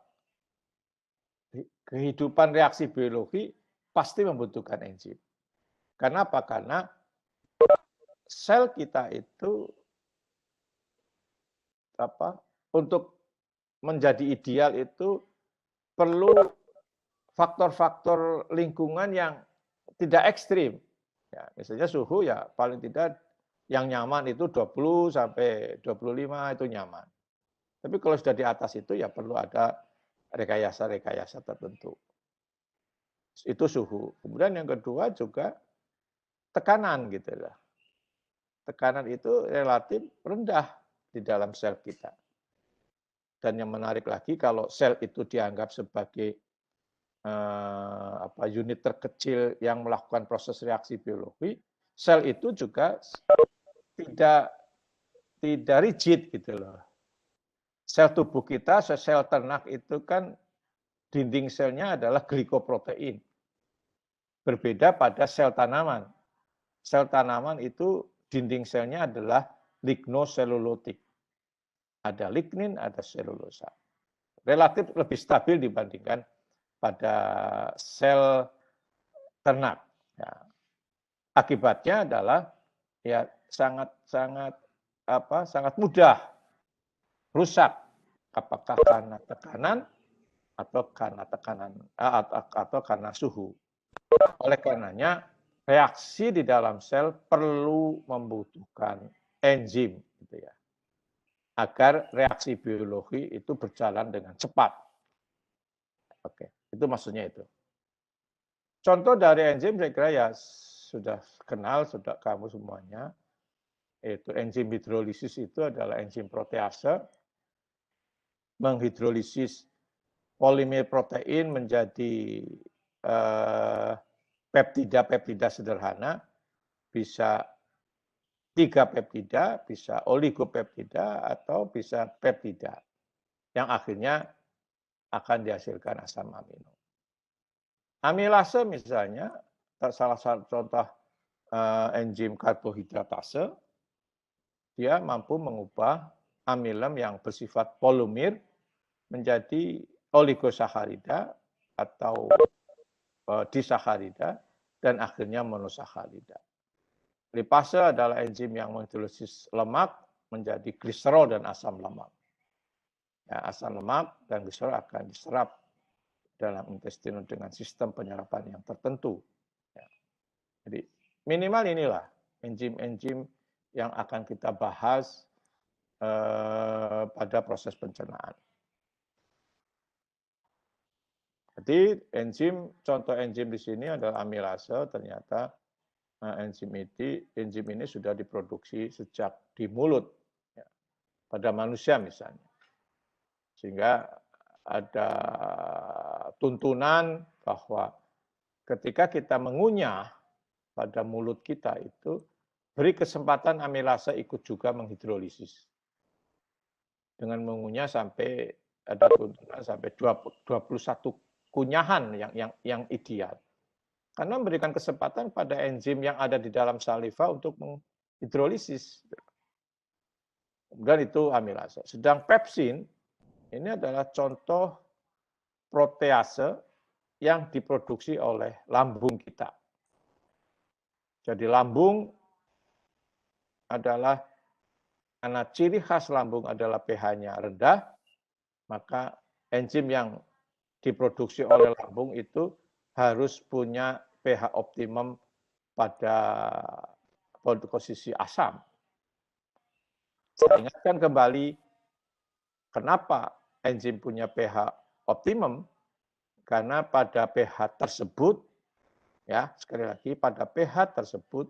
kehidupan reaksi biologi pasti membutuhkan enzim. Karena apa? Karena sel kita itu untuk menjadi ideal itu perlu faktor-faktor lingkungan yang tidak ekstrim. Ya, misalnya suhu ya paling tidak yang nyaman itu 20 sampai 25 itu nyaman. Tapi kalau sudah di atas itu ya perlu ada rekayasa-rekayasa tertentu. Itu suhu. Kemudian yang kedua juga tekanan gitu lah. Tekanan itu relatif rendah di dalam sel kita. Dan yang menarik lagi kalau sel itu dianggap sebagai unit terkecil yang melakukan proses reaksi biologi, sel itu juga tidak rigid gitu loh. Sel tubuh kita, sel ternak itu kan dinding selnya adalah glikoprotein. Berbeda pada sel tanaman. Sel tanaman itu dinding selnya adalah lignoselulotik. Ada lignin, ada selulosa. Relatif lebih stabil dibandingkan pada sel ternak. Ya. Akibatnya adalah ya sangat mudah rusak. Apakah karena tekanan atau karena suhu. Oleh karenanya reaksi di dalam sel perlu membutuhkan enzim, gitu ya, agar reaksi biologi itu berjalan dengan cepat. Oke, itu maksudnya itu. Contoh dari enzim saya kira ya sudah kenal, sudah kamu semuanya. Itu enzim hidrolisis itu adalah enzim protease, menghidrolisis polimer protein menjadi peptida sederhana, bisa 3 peptida, bisa oligopeptida, atau bisa peptida, yang akhirnya akan dihasilkan asam amino. Amilase misalnya, salah satu contoh enzim karbohidratase, dia mampu mengubah amilem yang bersifat polimer menjadi oligosakarida atau disakarida dan akhirnya monosakarida. Lipase adalah enzim yang menghidrolisis lemak menjadi gliserol dan asam lemak. Ya, asam lemak dan gliserol akan diserap dalam intestin dengan sistem penyerapan yang tertentu. Ya. Jadi minimal inilah enzim-enzim yang akan kita bahas pada proses pencernaan. Jadi contoh enzim di sini adalah amilase. Ternyata enzim ini sudah diproduksi sejak di mulut, ya, pada manusia misalnya. Sehingga ada tuntunan bahwa ketika kita mengunyah pada mulut kita itu, beri kesempatan amilase ikut juga menghidrolisis. Dengan mengunyah sampai ada tuntunan sampai 21 kunyahan yang ideal. Karena memberikan kesempatan pada enzim yang ada di dalam saliva untuk menghidrolisis. Dan itu amilase. Sedang pepsin ini adalah contoh protease yang diproduksi oleh lambung kita. Jadi lambung adalah, karena ciri khas lambung adalah pH-nya rendah, maka enzim yang diproduksi oleh lambung itu harus punya pH optimum pada posisi asam. Saya ingatkan kembali, kenapa enzim punya pH optimum? Karena pada pH tersebut, ya sekali lagi, pada pH tersebut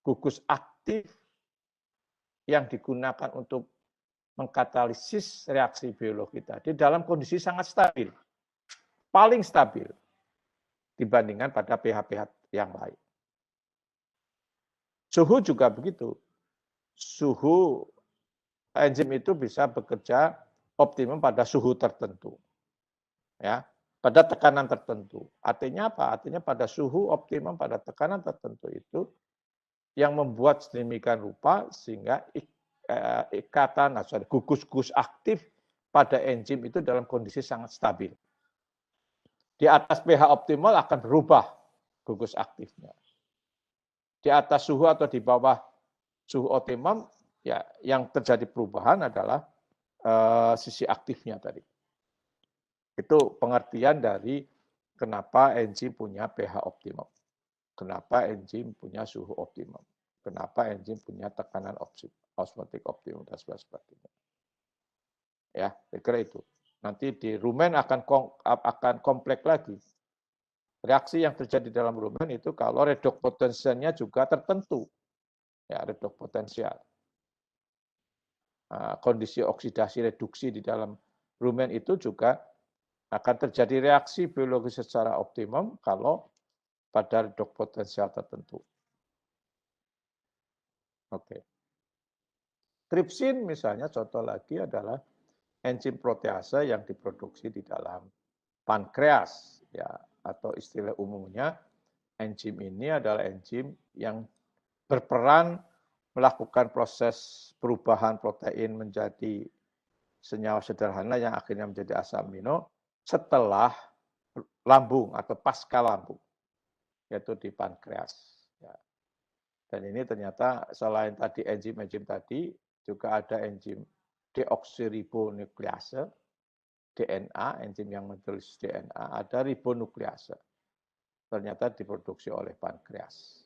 gugus aktif yang digunakan untuk mengkatalisis reaksi biologi tadi dalam kondisi sangat stabil, paling stabil dibandingkan pada pH-pH yang lain. Suhu juga begitu. Suhu enzim itu bisa bekerja optimum pada suhu tertentu. Ya, pada tekanan tertentu. Artinya apa? Artinya pada suhu optimum pada tekanan tertentu itu yang membuat sedemikian rupa sehingga ikatan, gugus-gugus aktif pada enzim itu dalam kondisi sangat stabil. Di atas pH optimal akan berubah gugus aktifnya. Di atas suhu atau di bawah suhu optimum, ya yang terjadi perubahan adalah sisi aktifnya tadi. Itu pengertian dari kenapa enzim punya pH optimum. Kenapa enzim punya suhu optimum. Kenapa enzim punya tekanan osmotik optimum dan sebagainya. Ya, saya kira itu. Nanti di rumen akan kompleks lagi. Reaksi yang terjadi dalam rumen itu kalau redox potensialnya juga tertentu. Ya, redox potensial. Kondisi oksidasi reduksi di dalam rumen itu juga akan terjadi reaksi biologi secara optimum kalau pada redox potensial tertentu. Oke. Tripsin misalnya contoh lagi adalah enzim protease yang diproduksi di dalam pankreas, ya, atau istilah umumnya enzim ini adalah enzim yang berperan melakukan proses perubahan protein menjadi senyawa sederhana yang akhirnya menjadi asam amino setelah lambung atau pasca lambung, yaitu di pankreas. Ya. Dan ini ternyata selain tadi enzim-enzim tadi, juga ada enzim deoksiribonuklease, DNA, enzim yang menulis DNA, ada ribonuklease. Ternyata diproduksi oleh pankreas.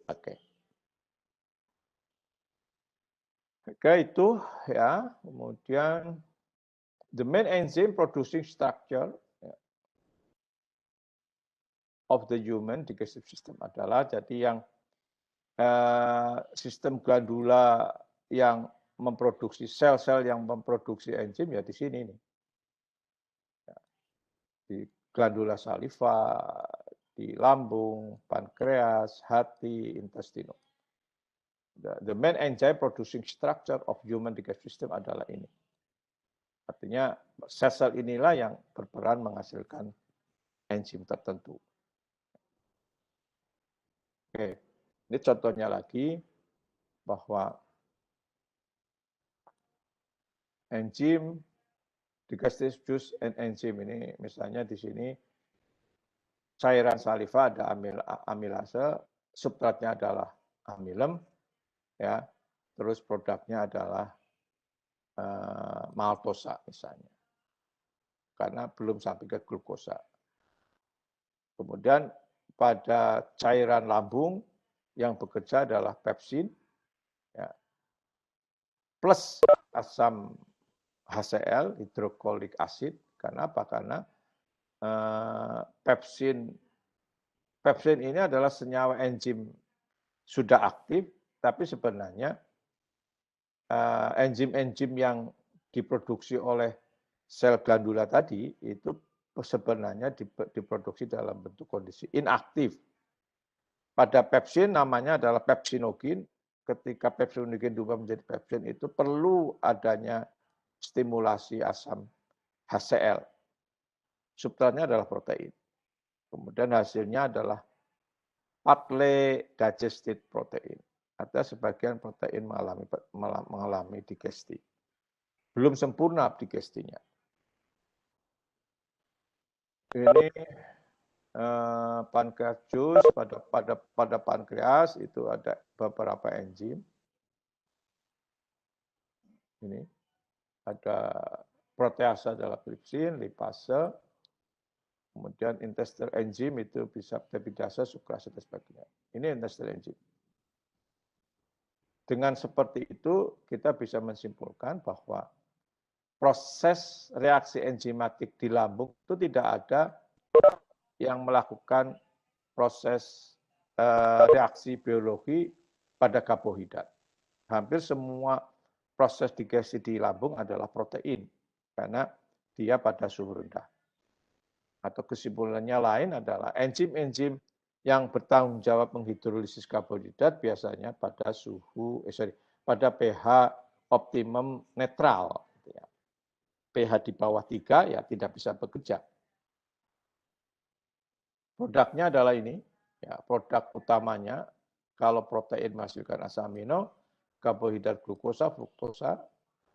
Oke. Oke, itu ya. Kemudian the main enzyme producing structure of the human digestive system adalah jadi yang sistem glandula yang memproduksi sel-sel yang memproduksi enzim ya di sini nih. Di glandula saliva, di lambung, pankreas, hati, intestinum. The main enzyme producing structure of human digestive system adalah ini. Artinya sel-sel inilah yang berperan menghasilkan enzim tertentu. Oke, ini contohnya lagi bahwa enzim digestive juice and enzim ini misalnya di sini cairan saliva ada amilase, substratnya adalah amilem, ya, terus produknya adalah maltosa misalnya, karena belum sampai ke glukosa. Kemudian pada cairan lambung yang bekerja adalah pepsin, ya, plus asam HCl, hidrokloric acid. Karena apa? Karena pepsin. Pepsin ini adalah senyawa enzim sudah aktif, tapi sebenarnya enzim-enzim yang diproduksi oleh sel glandula tadi itu sebenarnya diproduksi dalam bentuk kondisi inaktif. Pada pepsin namanya adalah pepsinogen. Ketika pepsinogen berubah menjadi pepsin itu perlu adanya stimulasi asam HCl. Substratnya adalah protein. Kemudian hasilnya adalah partly digested protein. Ada sebagian protein mengalami digesti. Belum sempurna digestinya. Ini pankreas jus, pada pankreas itu ada beberapa enzim. Ini ada proteasa adalah tripsin, lipase, kemudian intestinal enzim itu bisa peptidase, sukrase, dan sebagainya. Ini intestinal enzim. Dengan seperti itu kita bisa menyimpulkan bahwa proses reaksi enzimatik di lambung itu tidak ada yang melakukan proses reaksi biologi pada karbohidrat. Hampir semua proses digesti di lambung adalah protein karena dia pada suhu rendah. Atau kesimpulannya lain adalah enzim-enzim yang bertanggung jawab menghidrolisis karbohidrat biasanya pada pada pH optimum netral. pH di bawah 3 ya tidak bisa bekerja. Produknya adalah ini, ya, produk utamanya kalau protein menghasilkan asam amino, karbohidrat glukosa, fruktosa,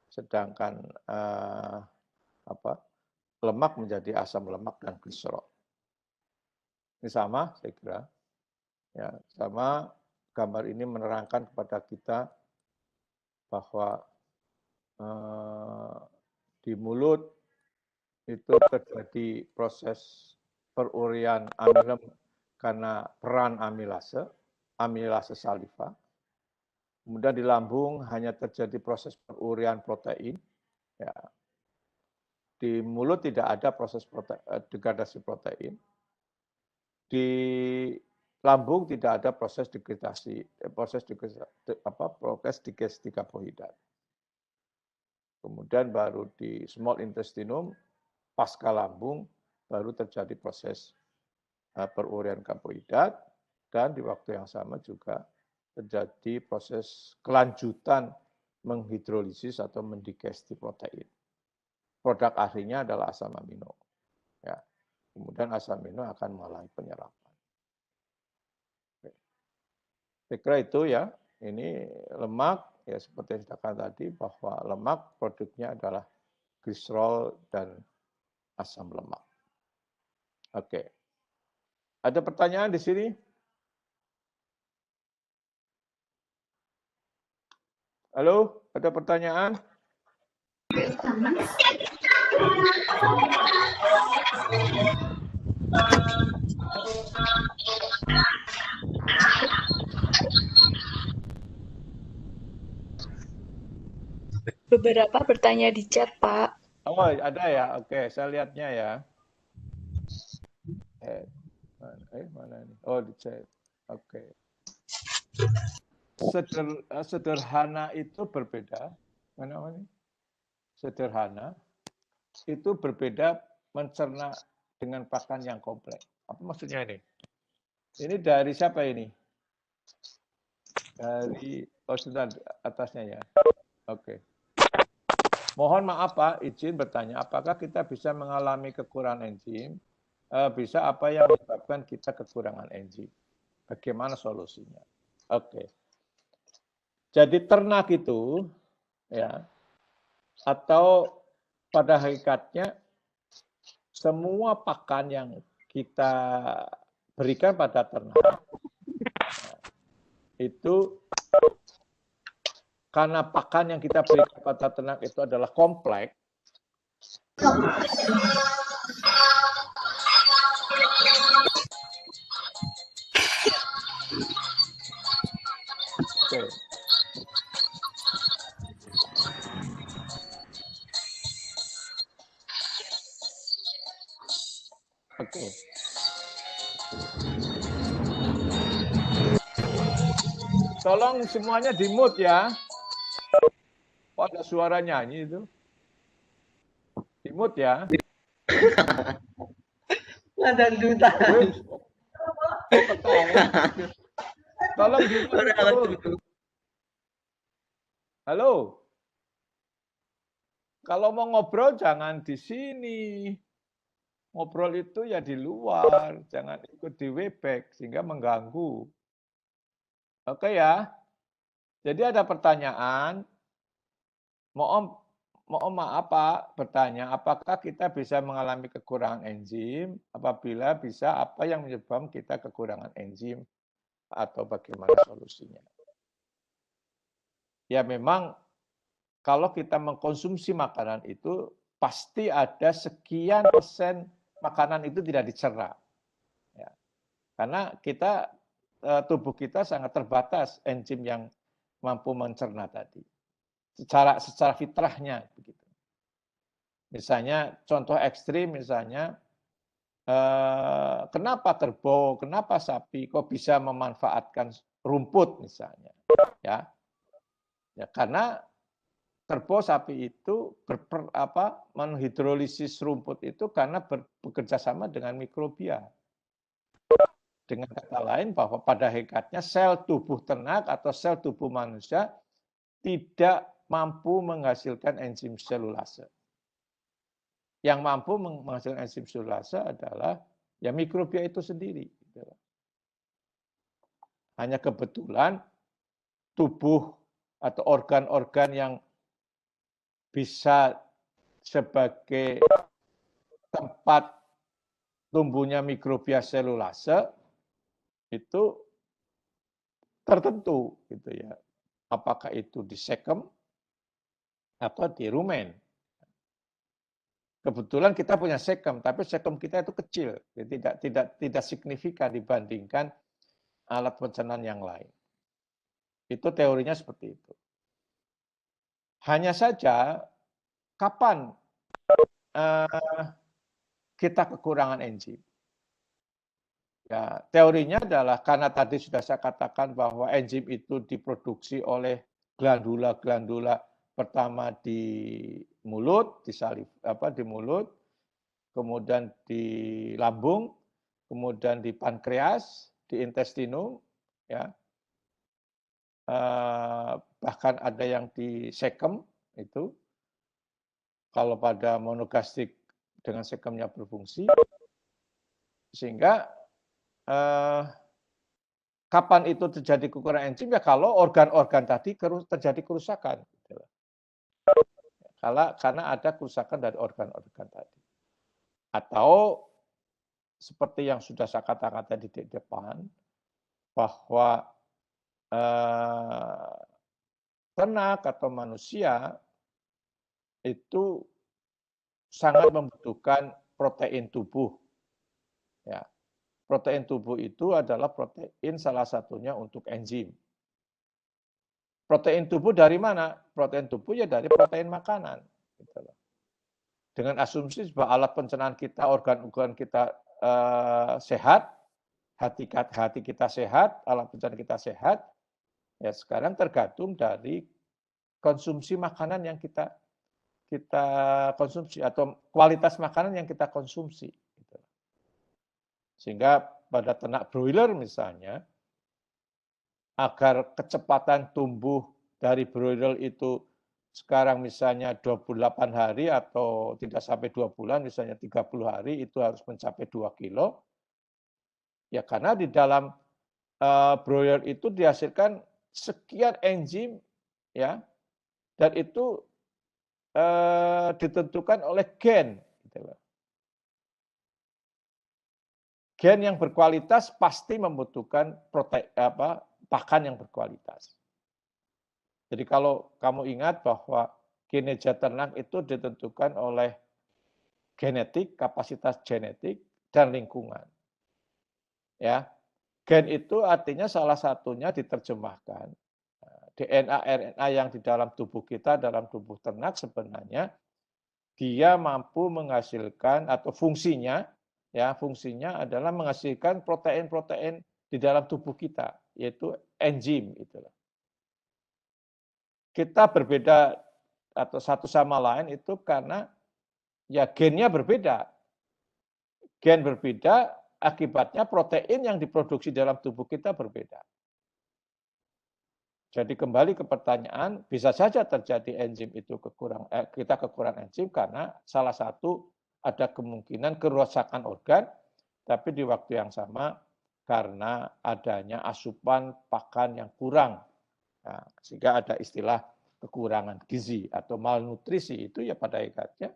sedangkan lemak menjadi asam lemak dan gliserol. Ini sama, saya kira. Ya, sama gambar ini menerangkan kepada kita bahwa di mulut itu terjadi proses perurian amilem karena peran amilase saliva. Kemudian di lambung hanya terjadi proses perurian protein. Ya. Di mulut tidak ada proses degradasi protein. Di lambung tidak ada proses digesti karbohidrat. Kemudian baru di small intestinum pasca lambung baru terjadi proses perurian karbohidrat dan di waktu yang sama juga terjadi proses kelanjutan menghidrolisis atau mendigesti protein. Produk akhirnya adalah asam amino. Ya. Kemudian asam amino akan mengalami penyerapan. Oke. Saya kira itu ya. Ini lemak, ya seperti yang saya katakan tadi, bahwa lemak produknya adalah gliserol dan asam lemak. Oke. Ada pertanyaan di sini? Halo, ada pertanyaan? Beberapa bertanya di chat, Pak. Oh, ada ya? Oke, saya lihatnya ya. Mana ini? Oh, di chat. Oke. Sederhana itu berbeda. Mana ini? Sederhana itu berbeda mencerna dengan pakan yang kompleks. Apa maksudnya ini? Ini dari siapa ini? Dari sudah atasnya ya. Oke. Mohon maaf Pak, izin bertanya, apakah kita bisa mengalami kekurangan enzim? Bisa, apa yang menyebabkan kita kekurangan enzim? Bagaimana solusinya? Oke. Jadi ternak itu ya, atau pada hakikatnya semua pakan yang kita berikan pada ternak itu karena pakan yang kita berikan pada ternak itu adalah kompleks. Oke. Tolong semuanya di-mute ya. Oh, ada suara nyanyi itu. Di-mute ya. Ada duta. Wih, kok ketawa? Tolong di-mute itu. Halo. Kalau mau ngobrol jangan di sini. Ngobrol itu ya di luar, jangan ikut di Webex sehingga mengganggu. Oke ya. Jadi ada pertanyaan, mohon maaf Pak, bertanya, apakah kita bisa mengalami kekurangan enzim? Apabila bisa, apa yang menyebabkan kita kekurangan enzim? Atau bagaimana solusinya? Ya memang kalau kita mengkonsumsi makanan itu, pasti ada sekian persen makanan itu tidak dicerna. Ya. Karena kita, tubuh kita sangat terbatas enzim yang mampu mencerna tadi. Secara fitrahnya begitu. Misalnya contoh ekstrim misalnya kenapa kerbau, kenapa sapi kok bisa memanfaatkan rumput misalnya, ya. Ya karena kerbau sapi itu menghidrolisis rumput itu karena bekerja sama dengan mikrobia. Dengan kata lain bahwa pada hakikatnya sel tubuh ternak atau sel tubuh manusia tidak mampu menghasilkan enzim selulase. Yang mampu menghasilkan enzim selulase adalah ya mikrobia itu sendiri. Hanya kebetulan tubuh atau organ-organ yang bisa sebagai tempat tumbuhnya mikrobia selulase itu tertentu gitu ya. Apakah itu di sekem atau di rumen. Kebetulan kita punya sekem, tapi sekem kita itu kecil, jadi tidak signifikan dibandingkan alat pencernaan yang lain. Itu teorinya seperti itu. Hanya saja kapan kita kekurangan enzim? Ya, teorinya adalah karena tadi sudah saya katakan bahwa enzim itu diproduksi oleh glandula-glandula pertama di mulut, di mulut, kemudian di lambung, kemudian di pankreas, di intestinum, ya. Bahkan ada yang di sekem itu. Kalau pada monogastrik dengan sekemnya berfungsi, sehingga kapan itu terjadi kekurangan enzim ya kalau organ-organ tadi terjadi kerusakan. Karena ada kerusakan dari organ-organ tadi. Atau seperti yang sudah saya katakan tadi di depan, bahwa ternak atau manusia itu sangat membutuhkan protein tubuh. Ya. Protein tubuh itu adalah protein salah satunya untuk enzim. Protein tubuh dari mana? Protein tubuh ya dari protein makanan. Dengan asumsi bahwa alat pencernaan kita, organ-organ kita sehat, hati kita sehat, alat pencernaan kita sehat, ya sekarang tergantung dari konsumsi makanan yang kita konsumsi atau kualitas makanan yang kita konsumsi. Sehingga pada ternak broiler misalnya, agar kecepatan tumbuh dari broiler itu sekarang misalnya 28 hari atau tidak sampai 2 bulan, misalnya 30 hari itu harus mencapai 2 kilo. Ya karena di dalam broiler itu dihasilkan sekian enzim, ya, dan itu ditentukan oleh gen. Gen yang berkualitas pasti membutuhkan pakan yang berkualitas. Jadi kalau kamu ingat bahwa kinerja ternak itu ditentukan oleh genetik, kapasitas genetik, dan lingkungan. Ya, gen itu artinya salah satunya diterjemahkan. DNA, RNA yang di dalam tubuh kita, dalam tubuh ternak sebenarnya dia mampu menghasilkan atau fungsinya adalah menghasilkan protein-protein di dalam tubuh kita, yaitu enzim. Itulah. Kita berbeda atau satu sama lain itu karena ya gennya berbeda. Gen berbeda, akibatnya protein yang diproduksi dalam tubuh kita berbeda. Jadi kembali ke pertanyaan, bisa saja terjadi enzim itu kita kekurangan enzim karena salah satu ada kemungkinan kerusakan organ, tapi di waktu yang sama karena adanya asupan pakan yang kurang. Nah, sehingga ada istilah kekurangan gizi atau malnutrisi itu ya pada hakikatnya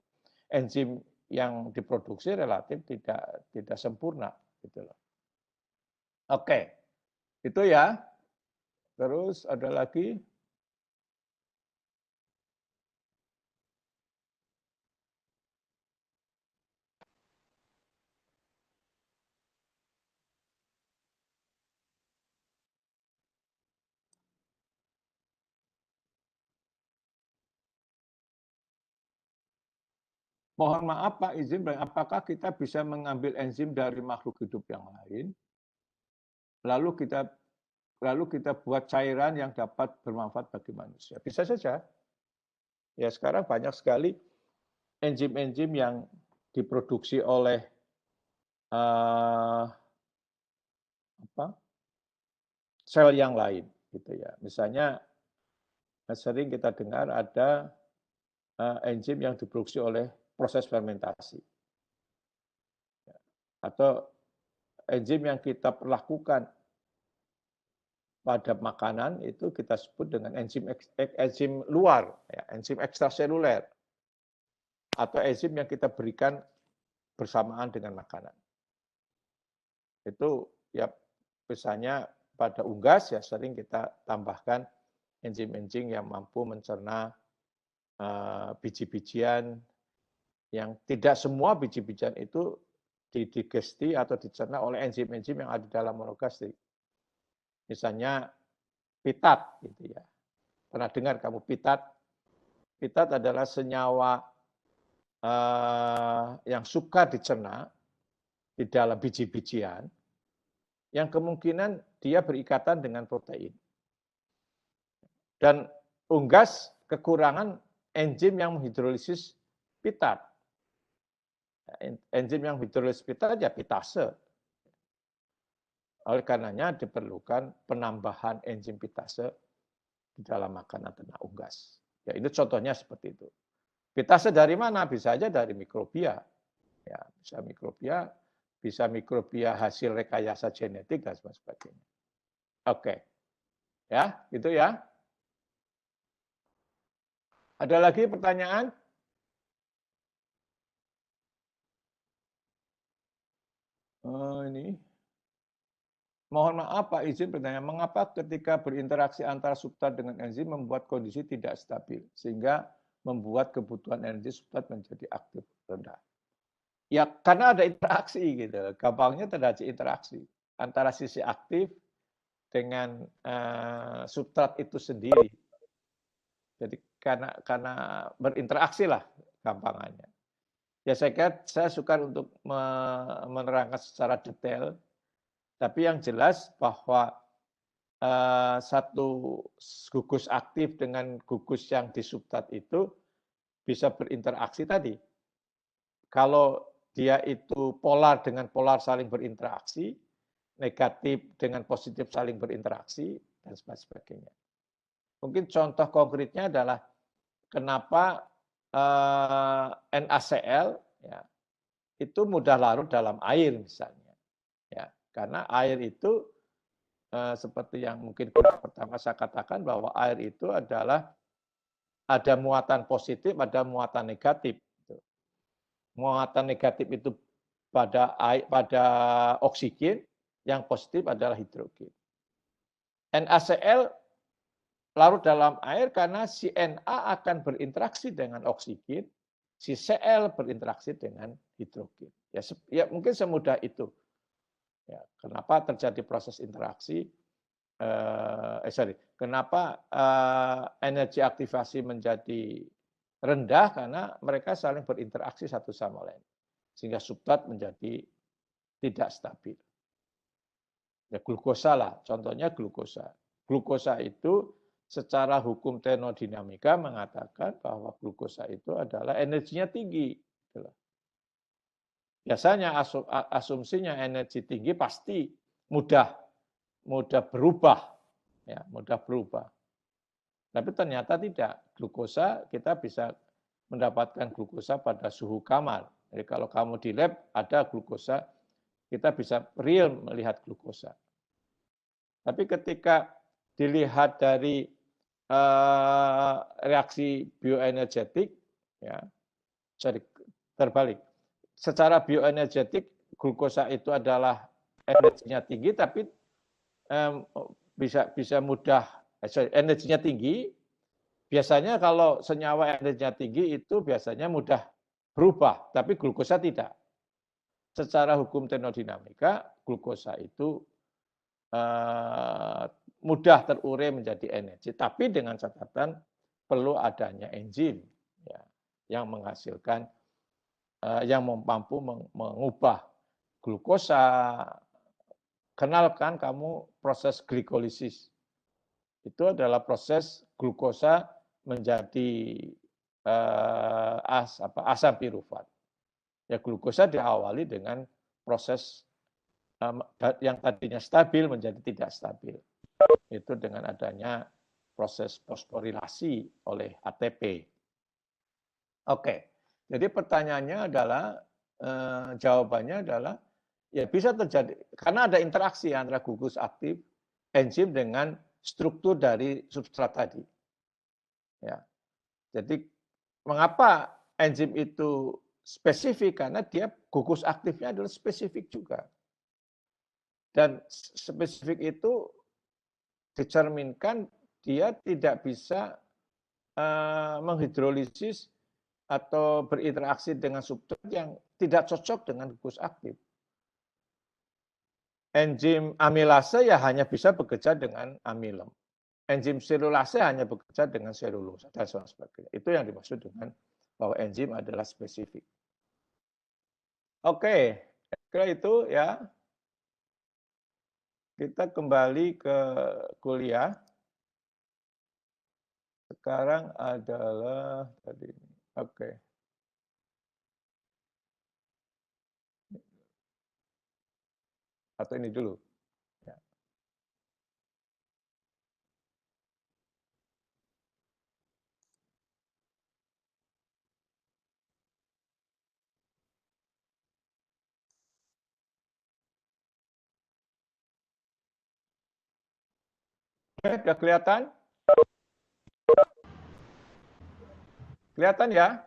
enzim yang diproduksi relatif tidak sempurna gitu loh. Oke. Itu ya. Terus ada lagi mohon maaf Pak izin, apakah kita bisa mengambil enzim dari makhluk hidup yang lain, lalu kita buat cairan yang dapat bermanfaat bagi manusia? Bisa saja. Ya sekarang banyak sekali enzim-enzim yang diproduksi oleh sel yang lain, gitu ya. Misalnya sering kita dengar ada enzim yang diproduksi oleh proses fermentasi. Atau enzim yang kita perlakukan pada makanan itu kita sebut dengan enzim luar, ya, enzim ekstraseluler. Atau enzim yang kita berikan bersamaan dengan makanan. Itu ya misalnya pada unggas ya sering kita tambahkan enzim-enzim yang mampu mencerna biji-bijian yang tidak semua biji-bijian itu didigesti atau dicerna oleh enzim-enzim yang ada dalam monogastrik. Misalnya pitat, gitu ya. Pernah dengar kamu pitat? Pitat adalah senyawa yang suka dicerna di dalam biji-bijian, yang kemungkinan dia berikatan dengan protein. Dan unggas kekurangan enzim yang menghidrolisis pitat. Enzim yang hidrolisis pitat ya pitase. Oleh karenanya diperlukan penambahan enzim pitase di dalam makanan ternak unggas. Ya, itu contohnya seperti itu. Pitase dari mana? Bisa saja dari mikrobia. Ya, bisa mikrobia hasil rekayasa genetik dan sebagainya. Oke. Ya, gitu ya. Ada lagi pertanyaan? Ini. Mohon maaf Pak izin bertanya, mengapa ketika berinteraksi antara substrat dengan enzim membuat kondisi tidak stabil, sehingga membuat kebutuhan energi substrat menjadi aktif rendah? Ya karena ada interaksi gitu, gampangnya terjadi interaksi antara sisi aktif dengan substrat itu sendiri. Jadi karena berinteraksi lah gampangannya. Ya saya suka untuk menerangkan secara detail. Tapi yang jelas bahwa satu gugus aktif dengan gugus yang di substrat itu bisa berinteraksi tadi. Kalau dia itu polar dengan polar saling berinteraksi, negatif dengan positif saling berinteraksi, dan sebagainya. Mungkin contoh konkretnya adalah kenapa NaCl ya, itu mudah larut dalam air misalnya. Ya, karena air itu seperti yang mungkin pertama saya katakan bahwa air itu adalah ada muatan positif, ada muatan negatif. Muatan negatif itu pada oksigen, yang positif adalah hidrogen. NaCl larut dalam air karena si Na akan berinteraksi dengan oksigen, si Cl berinteraksi dengan hidrogen. Ya mungkin semudah itu. Ya, kenapa terjadi proses interaksi? Kenapa energi aktivasi menjadi rendah? Karena mereka saling berinteraksi satu sama lain, sehingga substrat menjadi tidak stabil. Ya glukosa lah, contohnya glukosa. Glukosa itu secara hukum termodinamika mengatakan bahwa glukosa itu adalah energinya tinggi. Biasanya asumsinya energi tinggi pasti mudah berubah, ya mudah berubah. Tapi ternyata tidak. Glukosa kita bisa mendapatkan glukosa pada suhu kamar. Jadi kalau kamu di lab ada glukosa, kita bisa real melihat glukosa. Tapi ketika dilihat dari reaksi bioenergetik, ya, sorry, terbalik. Secara bioenergetik, glukosa itu adalah energinya tinggi, tapi bisa mudah, energinya tinggi. Biasanya kalau senyawa energinya tinggi itu biasanya mudah berubah, tapi glukosa tidak. Secara hukum termodinamika, glukosa itu mudah terurai menjadi energi, tapi dengan catatan perlu adanya enzim ya, yang menghasilkan, yang mampu mengubah glukosa. Kenalkan kamu proses glikolisis. Itu adalah proses glukosa menjadi asam pirufat. Ya glukosa diawali dengan proses yang tadinya stabil menjadi tidak stabil. Itu dengan adanya proses fosforilasi oleh ATP. Oke, jadi pertanyaannya adalah, jawabannya adalah, ya bisa terjadi, karena ada interaksi antara gugus aktif, enzim dengan struktur dari substrat tadi. Ya, jadi mengapa enzim itu spesifik? Karena dia gugus aktifnya adalah spesifik juga. Dan spesifik itu dicerminkan dia tidak bisa menghidrolisis atau berinteraksi dengan substrat yang tidak cocok dengan gugus aktif. Enzim amilase ya hanya bisa bekerja dengan amilem. Enzim selulase hanya bekerja dengan selulosa dan sebagainya. Itu yang dimaksud dengan bahwa enzim adalah spesifik. Oke, kira itu ya. Kita kembali ke kuliah. Sekarang adalah tadi. Oke. Atau ini dulu. Ya. Oke, sudah kelihatan? Kelihatan ya?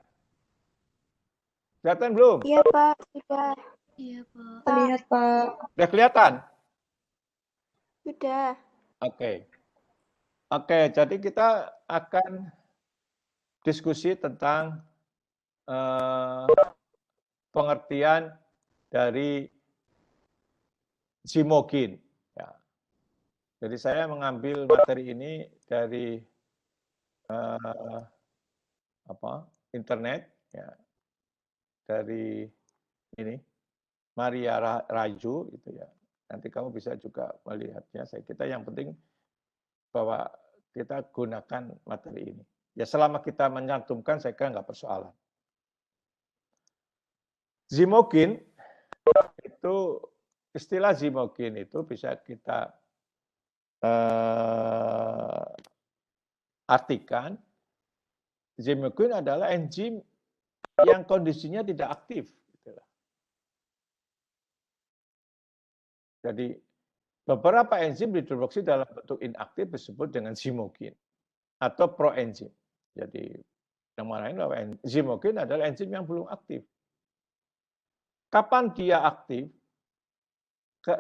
Kelihatan belum? Iya, Pak. Sudah. Iya, Pak. Terlihat, Pak. Sudah kelihatan? Sudah. Oke. Oke, jadi kita akan diskusi tentang pengertian dari zimokin. Ya. Jadi saya mengambil materi ini dari internet, ya, dari ini Maria Raju, itu ya. Nanti kamu bisa juga melihatnya. Kita yang penting bahwa kita gunakan materi ini. Ya selama kita menyantumkan, saya kira nggak persoalan. Zimokin itu, istilah zimokin itu bisa kita artikan, zimokin adalah enzim yang kondisinya tidak aktif. Jadi beberapa enzim dihidroksi dalam bentuk inaktif disebut dengan zimokin atau proenzim. Jadi yang mana ini bahwa zimokin adalah enzim yang belum aktif. Kapan dia aktif?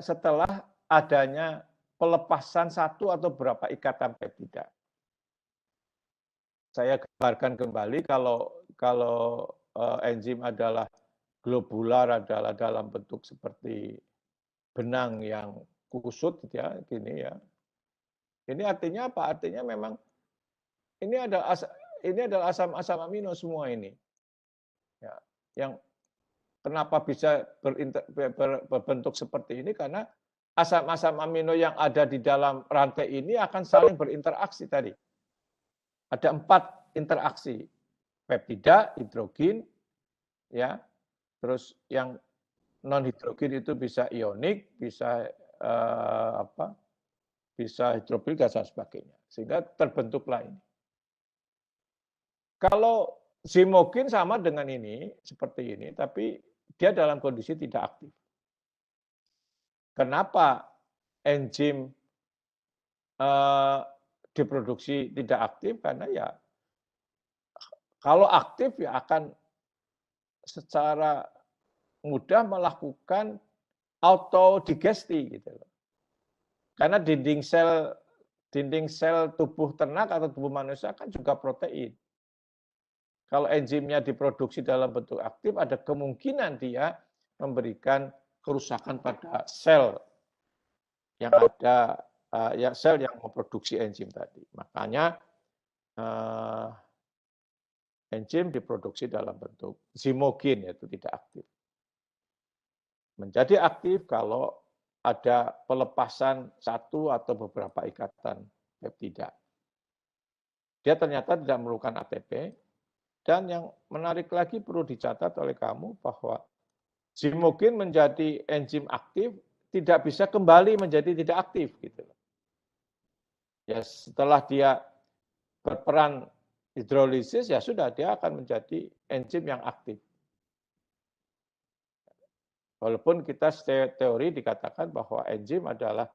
Setelah adanya pelepasan satu atau beberapa ikatan peptida. Saya gambarkan kembali kalau enzim adalah globular, adalah dalam bentuk seperti benang yang kusut ya, gini ya. Ini artinya apa? Artinya memang ini adalah asam-asam amino semua ini. Ya, yang kenapa bisa berbentuk seperti ini? Karena asam-asam amino yang ada di dalam rantai ini akan saling berinteraksi tadi. Ada 4 interaksi. Peptida, hidrogen, ya. Terus yang non hidrogen itu bisa ionik, bisa bisa hidrofilik dan sebagainya. Sehingga terbentuklah ini. Kalau zimogen sama dengan ini, seperti ini, tapi dia dalam kondisi tidak aktif. Kenapa enzim diproduksi tidak aktif? Karena ya kalau aktif ya akan secara mudah melakukan autodigesti gitu loh. Karena dinding sel tubuh ternak atau tubuh manusia kan juga protein. Kalau enzimnya diproduksi dalam bentuk aktif, ada kemungkinan dia memberikan kerusakan pada sel yang ada, ya sel yang memproduksi enzim tadi. Makanya enzim diproduksi dalam bentuk zimogen, yaitu tidak aktif. Menjadi aktif kalau ada pelepasan satu atau beberapa ikatan peptida. Dia ternyata tidak memerlukan ATP, dan yang menarik lagi perlu dicatat oleh kamu bahwa zimogen menjadi enzim aktif tidak bisa kembali menjadi tidak aktif gitu. Ya setelah dia berperan hidrolisis ya sudah dia akan menjadi enzim yang aktif. Walaupun kita teori dikatakan bahwa enzim adalah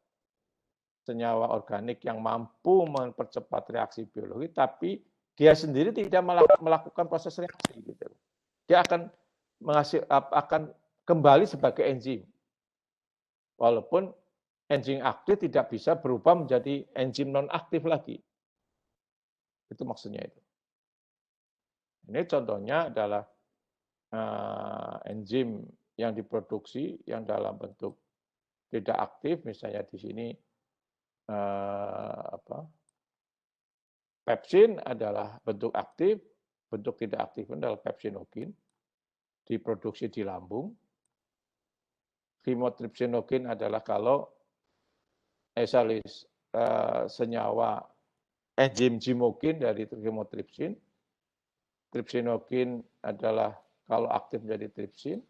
senyawa organik yang mampu mempercepat reaksi biologi, tapi dia sendiri tidak melakukan proses reaksi gitu. Dia akan kembali sebagai enzim. Walaupun enzim aktif tidak bisa berubah menjadi enzim non aktif lagi. Itu maksudnya itu. Ini contohnya adalah enzim yang diproduksi yang dalam bentuk tidak aktif, misalnya di sini pepsin adalah bentuk aktif, bentuk tidak aktif adalah pepsinogen, diproduksi di lambung. Chymotrypsinogen adalah kalau senyawa enzim zimogen dari chymotrypsin. Trypsinogen adalah kalau aktif menjadi trypsin.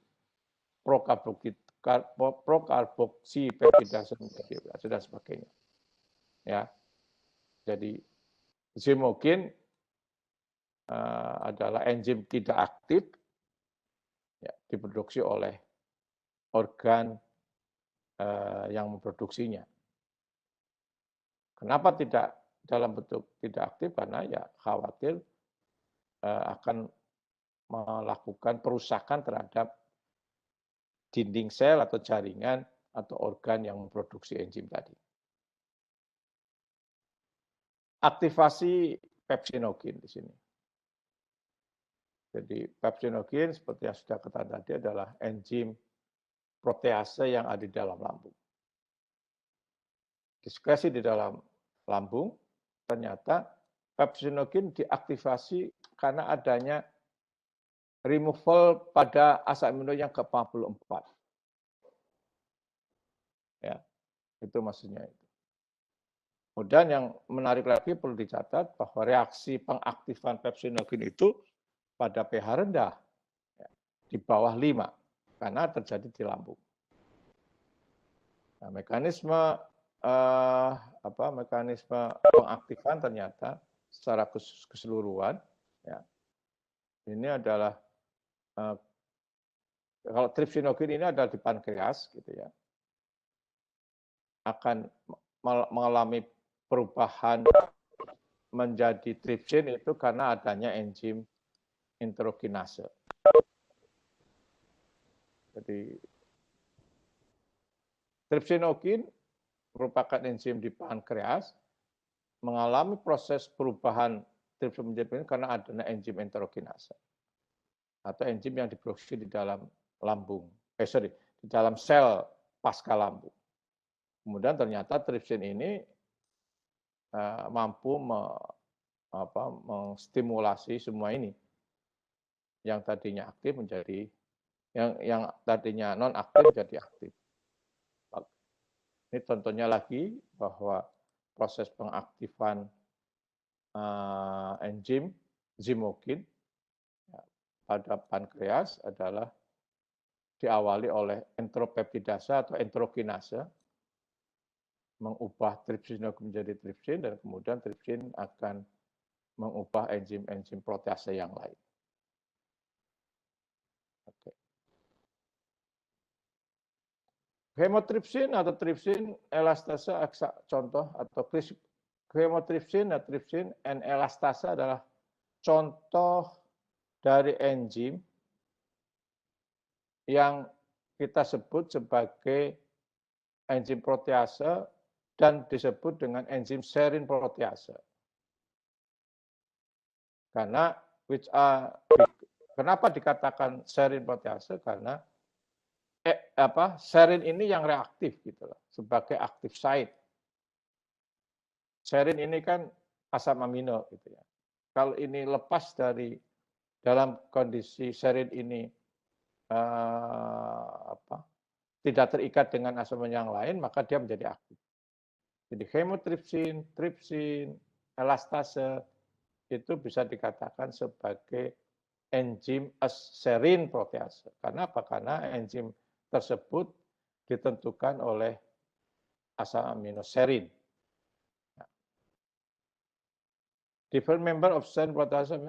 Prokarboksipeptidase dan sebagainya. Ya. Jadi zimogen adalah enzim tidak aktif, ya, diproduksi oleh organ yang memproduksinya. Kenapa tidak dalam bentuk tidak aktif? Karena ya khawatir akan melakukan perusakan terhadap dinding sel atau jaringan atau organ yang memproduksi enzim tadi. Aktivasi pepsinogen di sini. Jadi pepsinogen seperti yang sudah katakan tadi adalah enzim protease yang ada di dalam lambung. Diskresi di dalam lambung, ternyata pepsinogen diaktifasi karena adanya removal pada asam amino yang ke-44. Ya, itu maksudnya itu. Kemudian yang menarik lagi perlu dicatat bahwa reaksi pengaktifan pepsinogen itu pada pH rendah, ya, di bawah 5, karena terjadi di lambung. Nah, mekanisme pengaktifan ternyata secara keseluruhan, ya, ini adalah kalau trypsinogen ini adalah di pankreas, gitu ya, akan mengalami perubahan menjadi tripsin itu karena adanya enzim enterokinase. Jadi trypsinogen merupakan enzim di pankreas mengalami proses perubahan tripsin menjadi karena adanya enzim enterokinase atau enzim yang diproduksi di dalam lambung, di dalam sel pasca lambung. Kemudian ternyata tripsin ini mampu menstimulasi semua ini, yang tadinya aktif menjadi yang tadinya non aktif menjadi aktif. Ini contohnya lagi bahwa proses pengaktifan enzim zimokin ya, pada pankreas adalah diawali oleh entropeptidase atau entrokinase, mengubah tripsin menjadi tripsin, dan kemudian tripsin akan mengubah enzim-enzim protease yang lain. Oke. Hemotripsin atau tripsin elastase contoh atau hemotripsin dan tripsin and elastase adalah contoh dari enzim yang kita sebut sebagai enzim protease dan disebut dengan enzim serin protease. Karena kenapa dikatakan serin protease? Karena serin ini yang reaktif gitu loh, sebagai active site. Serin ini kan asam amino gitu ya. Kalau ini lepas dari dalam kondisi serin ini tidak terikat dengan asam amino yang lain, maka dia menjadi aktif. Jadi hemotripsin, tripsin, elastase itu bisa dikatakan sebagai enzim serin protease. Karena apa? Karena enzim tersebut ditentukan oleh asam amino serin. Different member of serin protease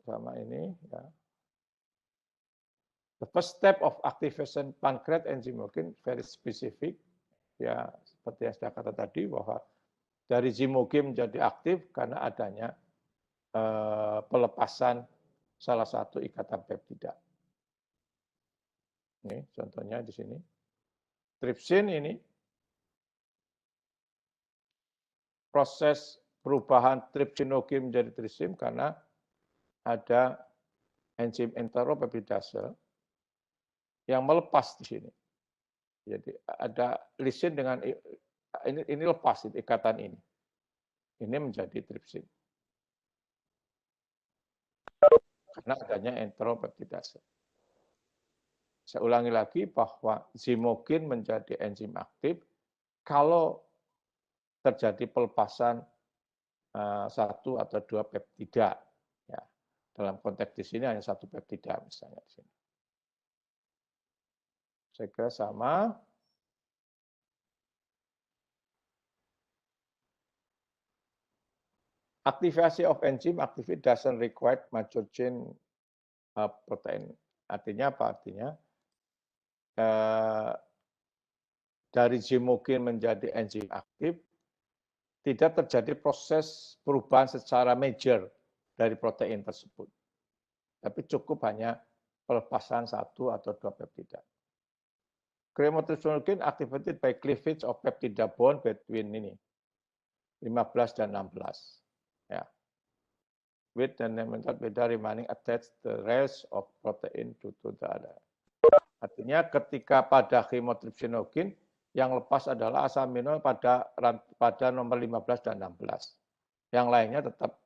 sama ini. Ya. The first step of activation pancreas enzimokin very specific. Ya, seperti yang saya kata tadi bahwa dari zimokin menjadi aktif karena adanya pelepasan salah satu ikatan peptida. Ini contohnya di sini. Tripsin ini proses perubahan tripsinokin menjadi tripsin karena ada enzim enteropeptidase yang melepas di sini. Jadi ada lisin dengan ini lepas ikatan ini. Ini menjadi tripsin. Karena adanya enteropeptidase. Saya ulangi lagi bahwa zimokin menjadi enzim aktif kalau terjadi pelepasan satu atau dua peptida. Ya. Dalam konteks di sini hanya satu peptida misalnya di sini. Saya kira sama. Activation of enzyme activity doesn't require mature chain protein. Artinya apa? Artinya dari zimokin menjadi enzim aktif tidak terjadi proses perubahan secara major dari protein tersebut. Tapi cukup hanya pelepasan satu atau dua peptida. Chemotrypsinogen activated by cleavage of peptida bond between ini 15 dan 16. Ya. With the peptida remaining attached the rest of protein to the other. Artinya ketika pada chemotrypsinogen yang lepas adalah asam amino pada nomor 15 dan 16. Yang lainnya tetap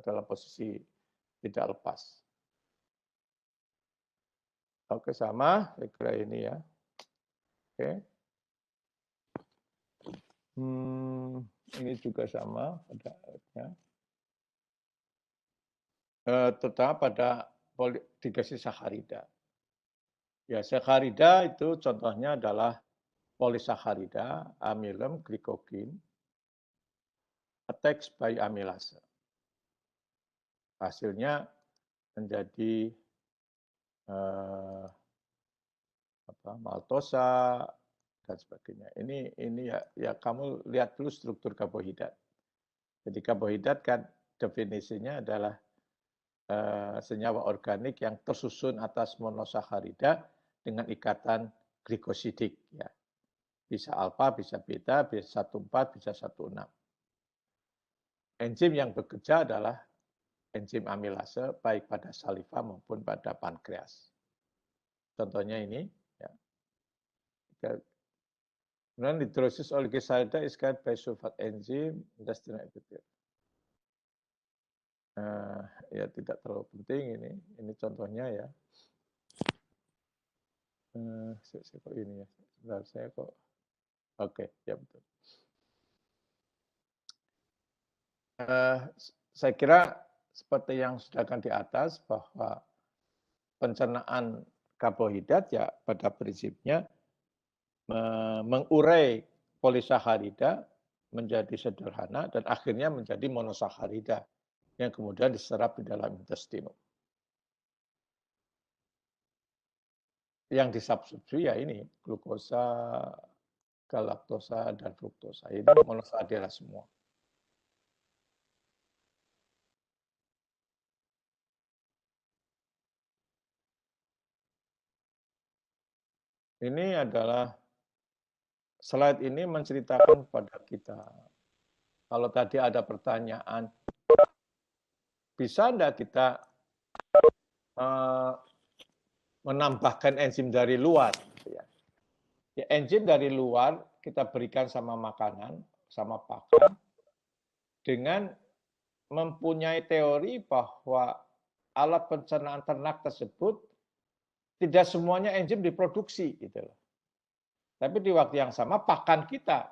dalam posisi tidak lepas. Oke, sama, saya kira ini ya. Oke. Ini juga sama pada terutama pada polidigasi sakarida. Ya, sakarida itu contohnya adalah polisakarida, amilem, glikogen, attached by amilase. Hasilnya menjadi maltosa dan sebagainya. Ini ya kamu lihat dulu struktur karbohidrat. Jadi karbohidrat kan definisinya adalah senyawa organik yang tersusun atas monosakarida dengan ikatan glikosidik ya. Bisa alfa, bisa beta, bisa 14, bisa 16. Enzim yang bekerja adalah enzim amilase baik pada saliva maupun pada pankreas. Contohnya ini ya. Kemudian hidrolisis oligosaccharida is carried by sulfate enzyme intestinal epithelium. Ya tidak terlalu penting ini. Ini contohnya ya. Saya kok ini ya. Sebentar saya kok Oke, ya betul. Saya kira seperti yang sedangkan di atas bahwa pencernaan karbohidrat ya pada prinsipnya mengurai polisakarida menjadi sederhana dan akhirnya menjadi monosakarida yang kemudian diserap di dalam intestinum. Yang disubstitusi ya ini glukosa, galaktosa dan fruktosa. Itu monosakarida semua. Ini adalah slide ini menceritakan kepada kita. Kalau tadi ada pertanyaan, bisa enggak kita menambahkan enzim dari luar? Ya, enzim dari luar kita berikan sama makanan, sama pakan, dengan mempunyai teori bahwa alat pencernaan ternak tersebut tidak semuanya enzim diproduksi, gitu loh. Tapi di waktu yang sama pakan kita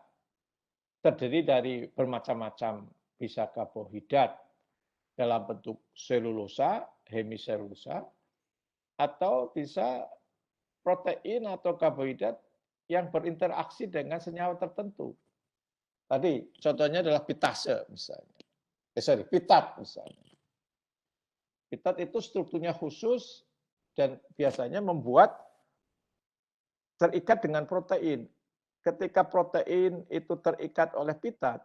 terdiri dari bermacam-macam, bisa karbohidrat dalam bentuk selulosa, hemiselulosa, atau bisa protein atau karbohidrat yang berinteraksi dengan senyawa tertentu. Tadi contohnya adalah pitase misalnya. Pitat misalnya. Pitat itu strukturnya khusus dan biasanya membuat terikat dengan protein. Ketika protein itu terikat oleh pitat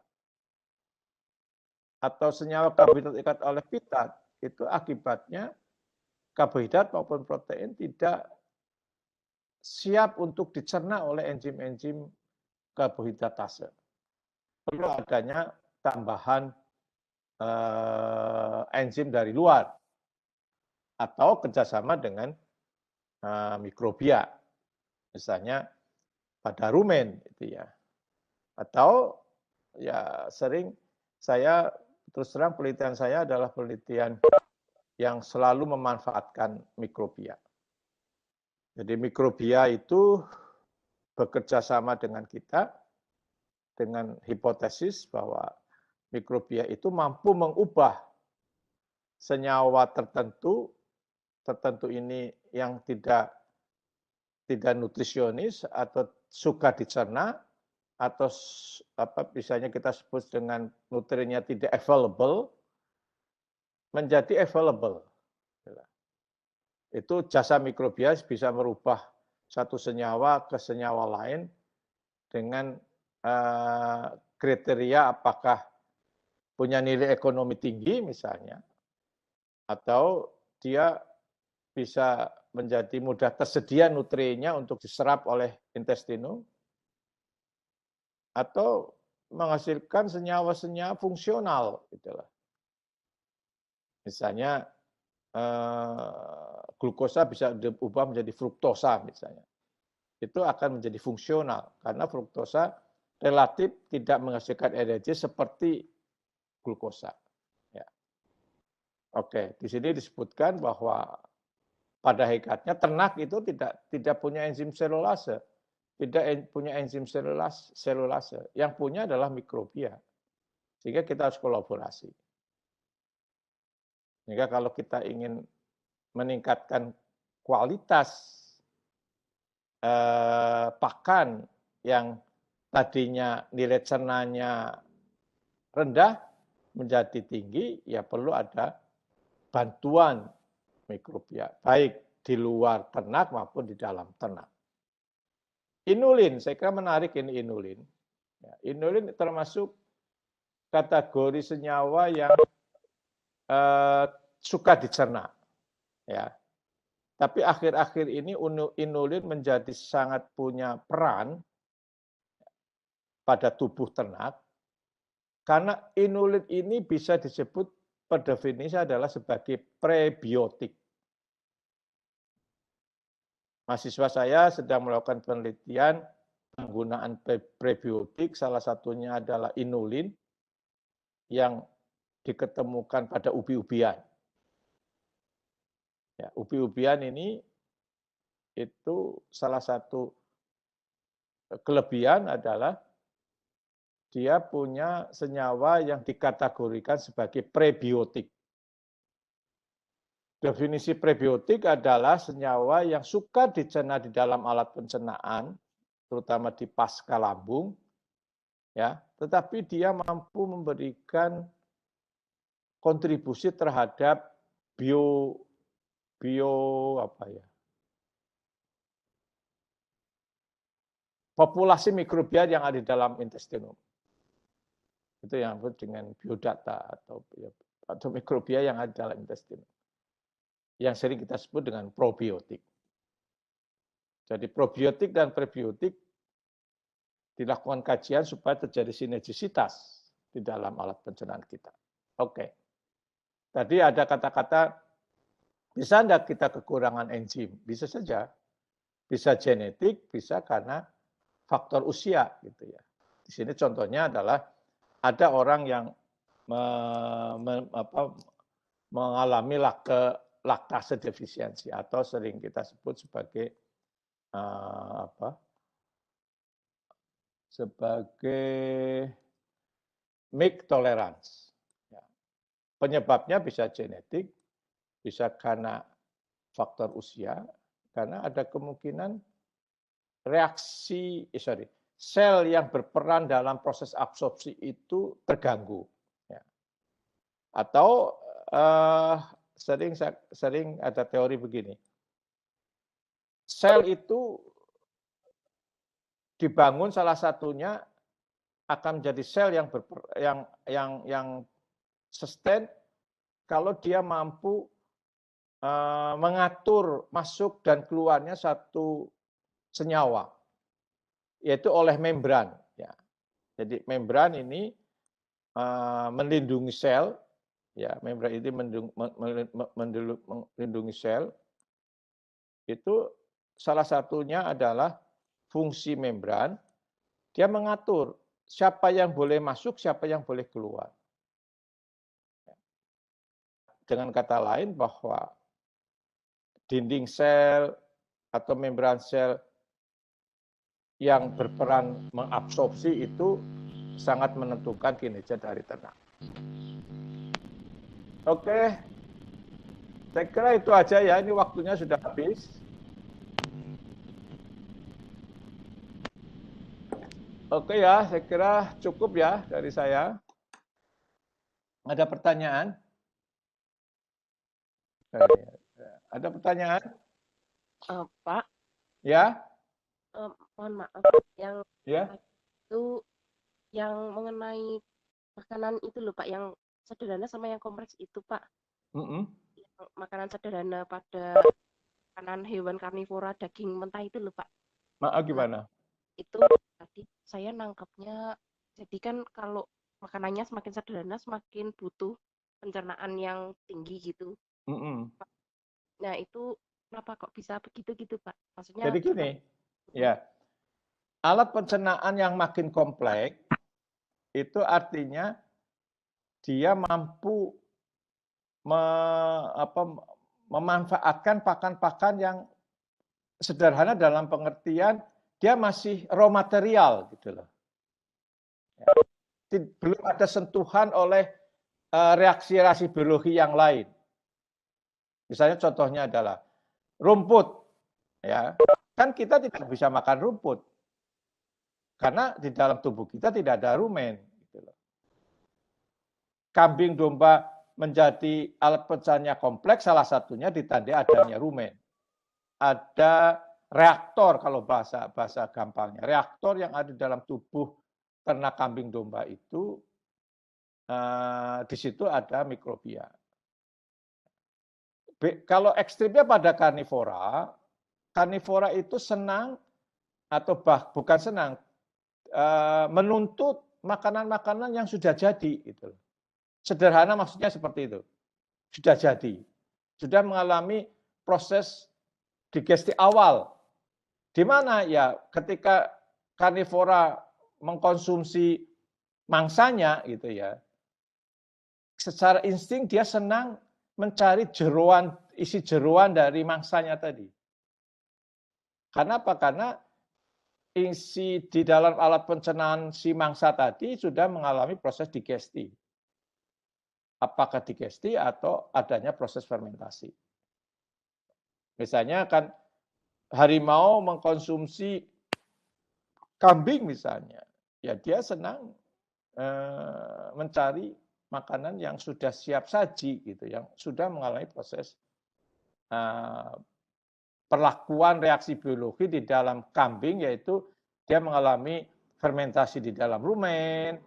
atau senyawa karbohidrat terikat oleh pitat, itu akibatnya karbohidrat maupun protein tidak siap untuk dicerna oleh enzim-enzim karbohidratase. Perlu adanya tambahan enzim dari luar atau kerjasama dengan mikrobia, misalnya pada rumen, itu ya. Atau ya sering saya terus terang penelitian saya adalah penelitian yang selalu memanfaatkan mikrobia. Jadi mikrobia itu bekerja sama dengan kita dengan hipotesis bahwa mikrobia itu mampu mengubah senyawa tertentu ini yang tidak nutrisionis atau suka dicerna atau apa misalnya kita sebut dengan nutriennya tidak available menjadi available. Itu jasa mikrobia bisa merubah satu senyawa ke senyawa lain dengan kriteria apakah punya nilai ekonomi tinggi misalnya, atau dia bisa menjadi mudah tersedia nutriennya untuk diserap oleh intestinum, atau menghasilkan senyawa-senyawa fungsional, gitulah. Misalnya glukosa bisa diubah menjadi fruktosa misalnya. Itu akan menjadi fungsional karena fruktosa relatif tidak menghasilkan energi seperti glukosa. Ya. Oke, di sini disebutkan bahwa pada hakikatnya ternak itu tidak punya enzim selulase, tidak punya enzim selulase. Yang punya adalah mikrobia. Sehingga kita harus kolaborasi. Sehingga kalau kita ingin meningkatkan kualitas pakan yang tadinya nilai cernanya rendah menjadi tinggi, ya perlu ada bantuan mikrobia, baik di luar ternak maupun di dalam ternak. Inulin, saya kira menarik ini inulin. Ya, inulin termasuk kategori senyawa yang suka dicerna. Ya. Tapi akhir-akhir ini inulin menjadi sangat punya peran pada tubuh ternak, karena inulin ini bisa disebut per definisi adalah sebagai prebiotik. Mahasiswa saya sedang melakukan penelitian penggunaan prebiotik, salah satunya adalah inulin yang diketemukan pada ubi-ubian. Ya, ubi-ubian ini itu salah satu kelebihan adalah dia punya senyawa yang dikategorikan sebagai prebiotik. Definisi prebiotik adalah senyawa yang suka dicerna di dalam alat pencernaan, terutama di pasca lambung, ya, tetapi dia mampu memberikan kontribusi terhadap populasi mikrobial yang ada di dalam intestinum. Itu yang disebut dengan biodata atau mikrobia yang ada di dalam intestinum. Yang sering kita sebut dengan probiotik. Jadi probiotik dan prebiotik dilakukan kajian supaya terjadi sinergisitas di dalam alat pencernaan kita. Oke. Tadi ada kata-kata, bisa enggak kita kekurangan enzim? Bisa saja. Bisa genetik, bisa karena faktor usia gitu ya. Di sini contohnya adalah ada orang yang mengalami laktase defisiensi atau sering kita sebut sebagai milk tolerance. Ya. Penyebabnya bisa genetik, bisa karena faktor usia, karena ada kemungkinan sel yang berperan dalam proses absorpsi itu terganggu. Ya. Atau sering ada teori begini, sel itu dibangun salah satunya akan menjadi sel yang sustain kalau dia mampu mengatur masuk dan keluarnya satu senyawa, yaitu oleh membran. Ya. Jadi membran ini melindungi sel, ya membran ini melindungi sel. Itu salah satunya adalah fungsi membran. Dia mengatur siapa yang boleh masuk, siapa yang boleh keluar. Dengan kata lain bahwa dinding sel atau membran sel yang berperan mengabsorpsi itu sangat menentukan kinerja dari ternak. Oke, saya kira itu aja ya, ini waktunya sudah habis. Oke ya, saya kira cukup ya dari saya. Ada pertanyaan? Ada pertanyaan? Pak, Ya? mohon maaf, yang Ya? itu yang mengenai makanan itu loh Pak, yang sederhana sama yang kompleks itu Pak. Yang makanan sederhana pada makanan hewan karnivora daging mentah itu loh Pak. Maaf gimana? Itu tadi saya nangkepnya, jadi kan kalau makanannya semakin sederhana semakin butuh pencernaan yang tinggi gitu. Nah itu kenapa kok bisa begitu gitu Pak? Maksudnya jadi gini, ya, alat pencernaan yang makin kompleks itu artinya dia mampu memanfaatkan pakan-pakan yang sederhana dalam pengertian dia masih raw material gitu loh. Ya. Belum ada sentuhan oleh reaksi-reaksi biologi yang lain. Misalnya contohnya adalah rumput, ya kan kita tidak bisa makan rumput karena di dalam tubuh kita tidak ada rumen. Gitu loh. Kambing domba menjadi alat pencernaan kompleks, salah satunya ditandai adanya rumen. Ada reaktor kalau bahasa gampangnya, reaktor yang ada dalam tubuh ternak kambing domba itu di situ ada mikrobia. Kalau ekstrimnya pada karnivora itu senang atau bukan senang, menuntut makanan-makanan yang sudah jadi. Gitu. Sederhana maksudnya seperti itu, sudah jadi, sudah mengalami proses digesti awal. Di mana ya ketika karnivora mengkonsumsi mangsanya gitu ya, secara insting dia senang mencari isi jeroan dari mangsanya tadi. Karena apa? Karena isi di dalam alat pencernaan si mangsa tadi sudah mengalami proses digesti. Apakah digesti atau adanya proses fermentasi. Misalnya kan harimau mengkonsumsi kambing misalnya, ya dia senang mencari makanan yang sudah siap saji gitu, yang sudah mengalami proses perlakuan reaksi biologi di dalam kambing, yaitu dia mengalami fermentasi di dalam rumen,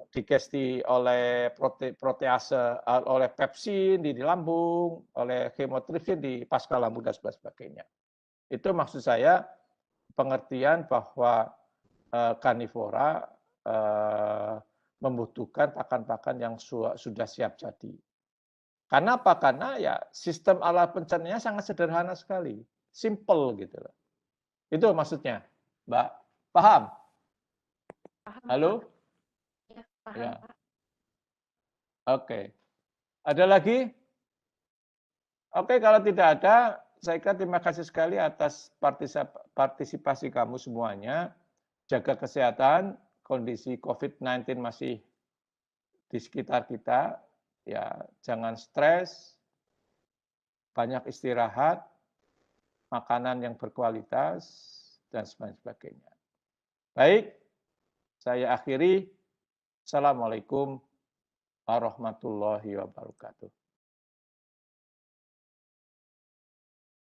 digesti oleh protease, oleh pepsin di lambung, oleh hemotripsin di pasca lambung dan sebagainya. Itu maksud saya pengertian bahwa karnivora membutuhkan pakan-pakan yang sudah siap jadi. Karena apa? Karena ya sistem alat pencernaannya sangat sederhana sekali, simple gitu loh. Itu maksudnya, Mbak. Paham? Paham, Halo? Pak. Ya, paham, Ya. Pak. Oke. Ada lagi? Oke, kalau tidak ada, saya kira terima kasih sekali atas partisipasi kamu semuanya. Jaga kesehatan, kondisi COVID-19 masih di sekitar kita, ya jangan stres, banyak istirahat, makanan yang berkualitas, dan sebagainya. Baik, saya akhiri. Assalamualaikum warahmatullahi wabarakatuh.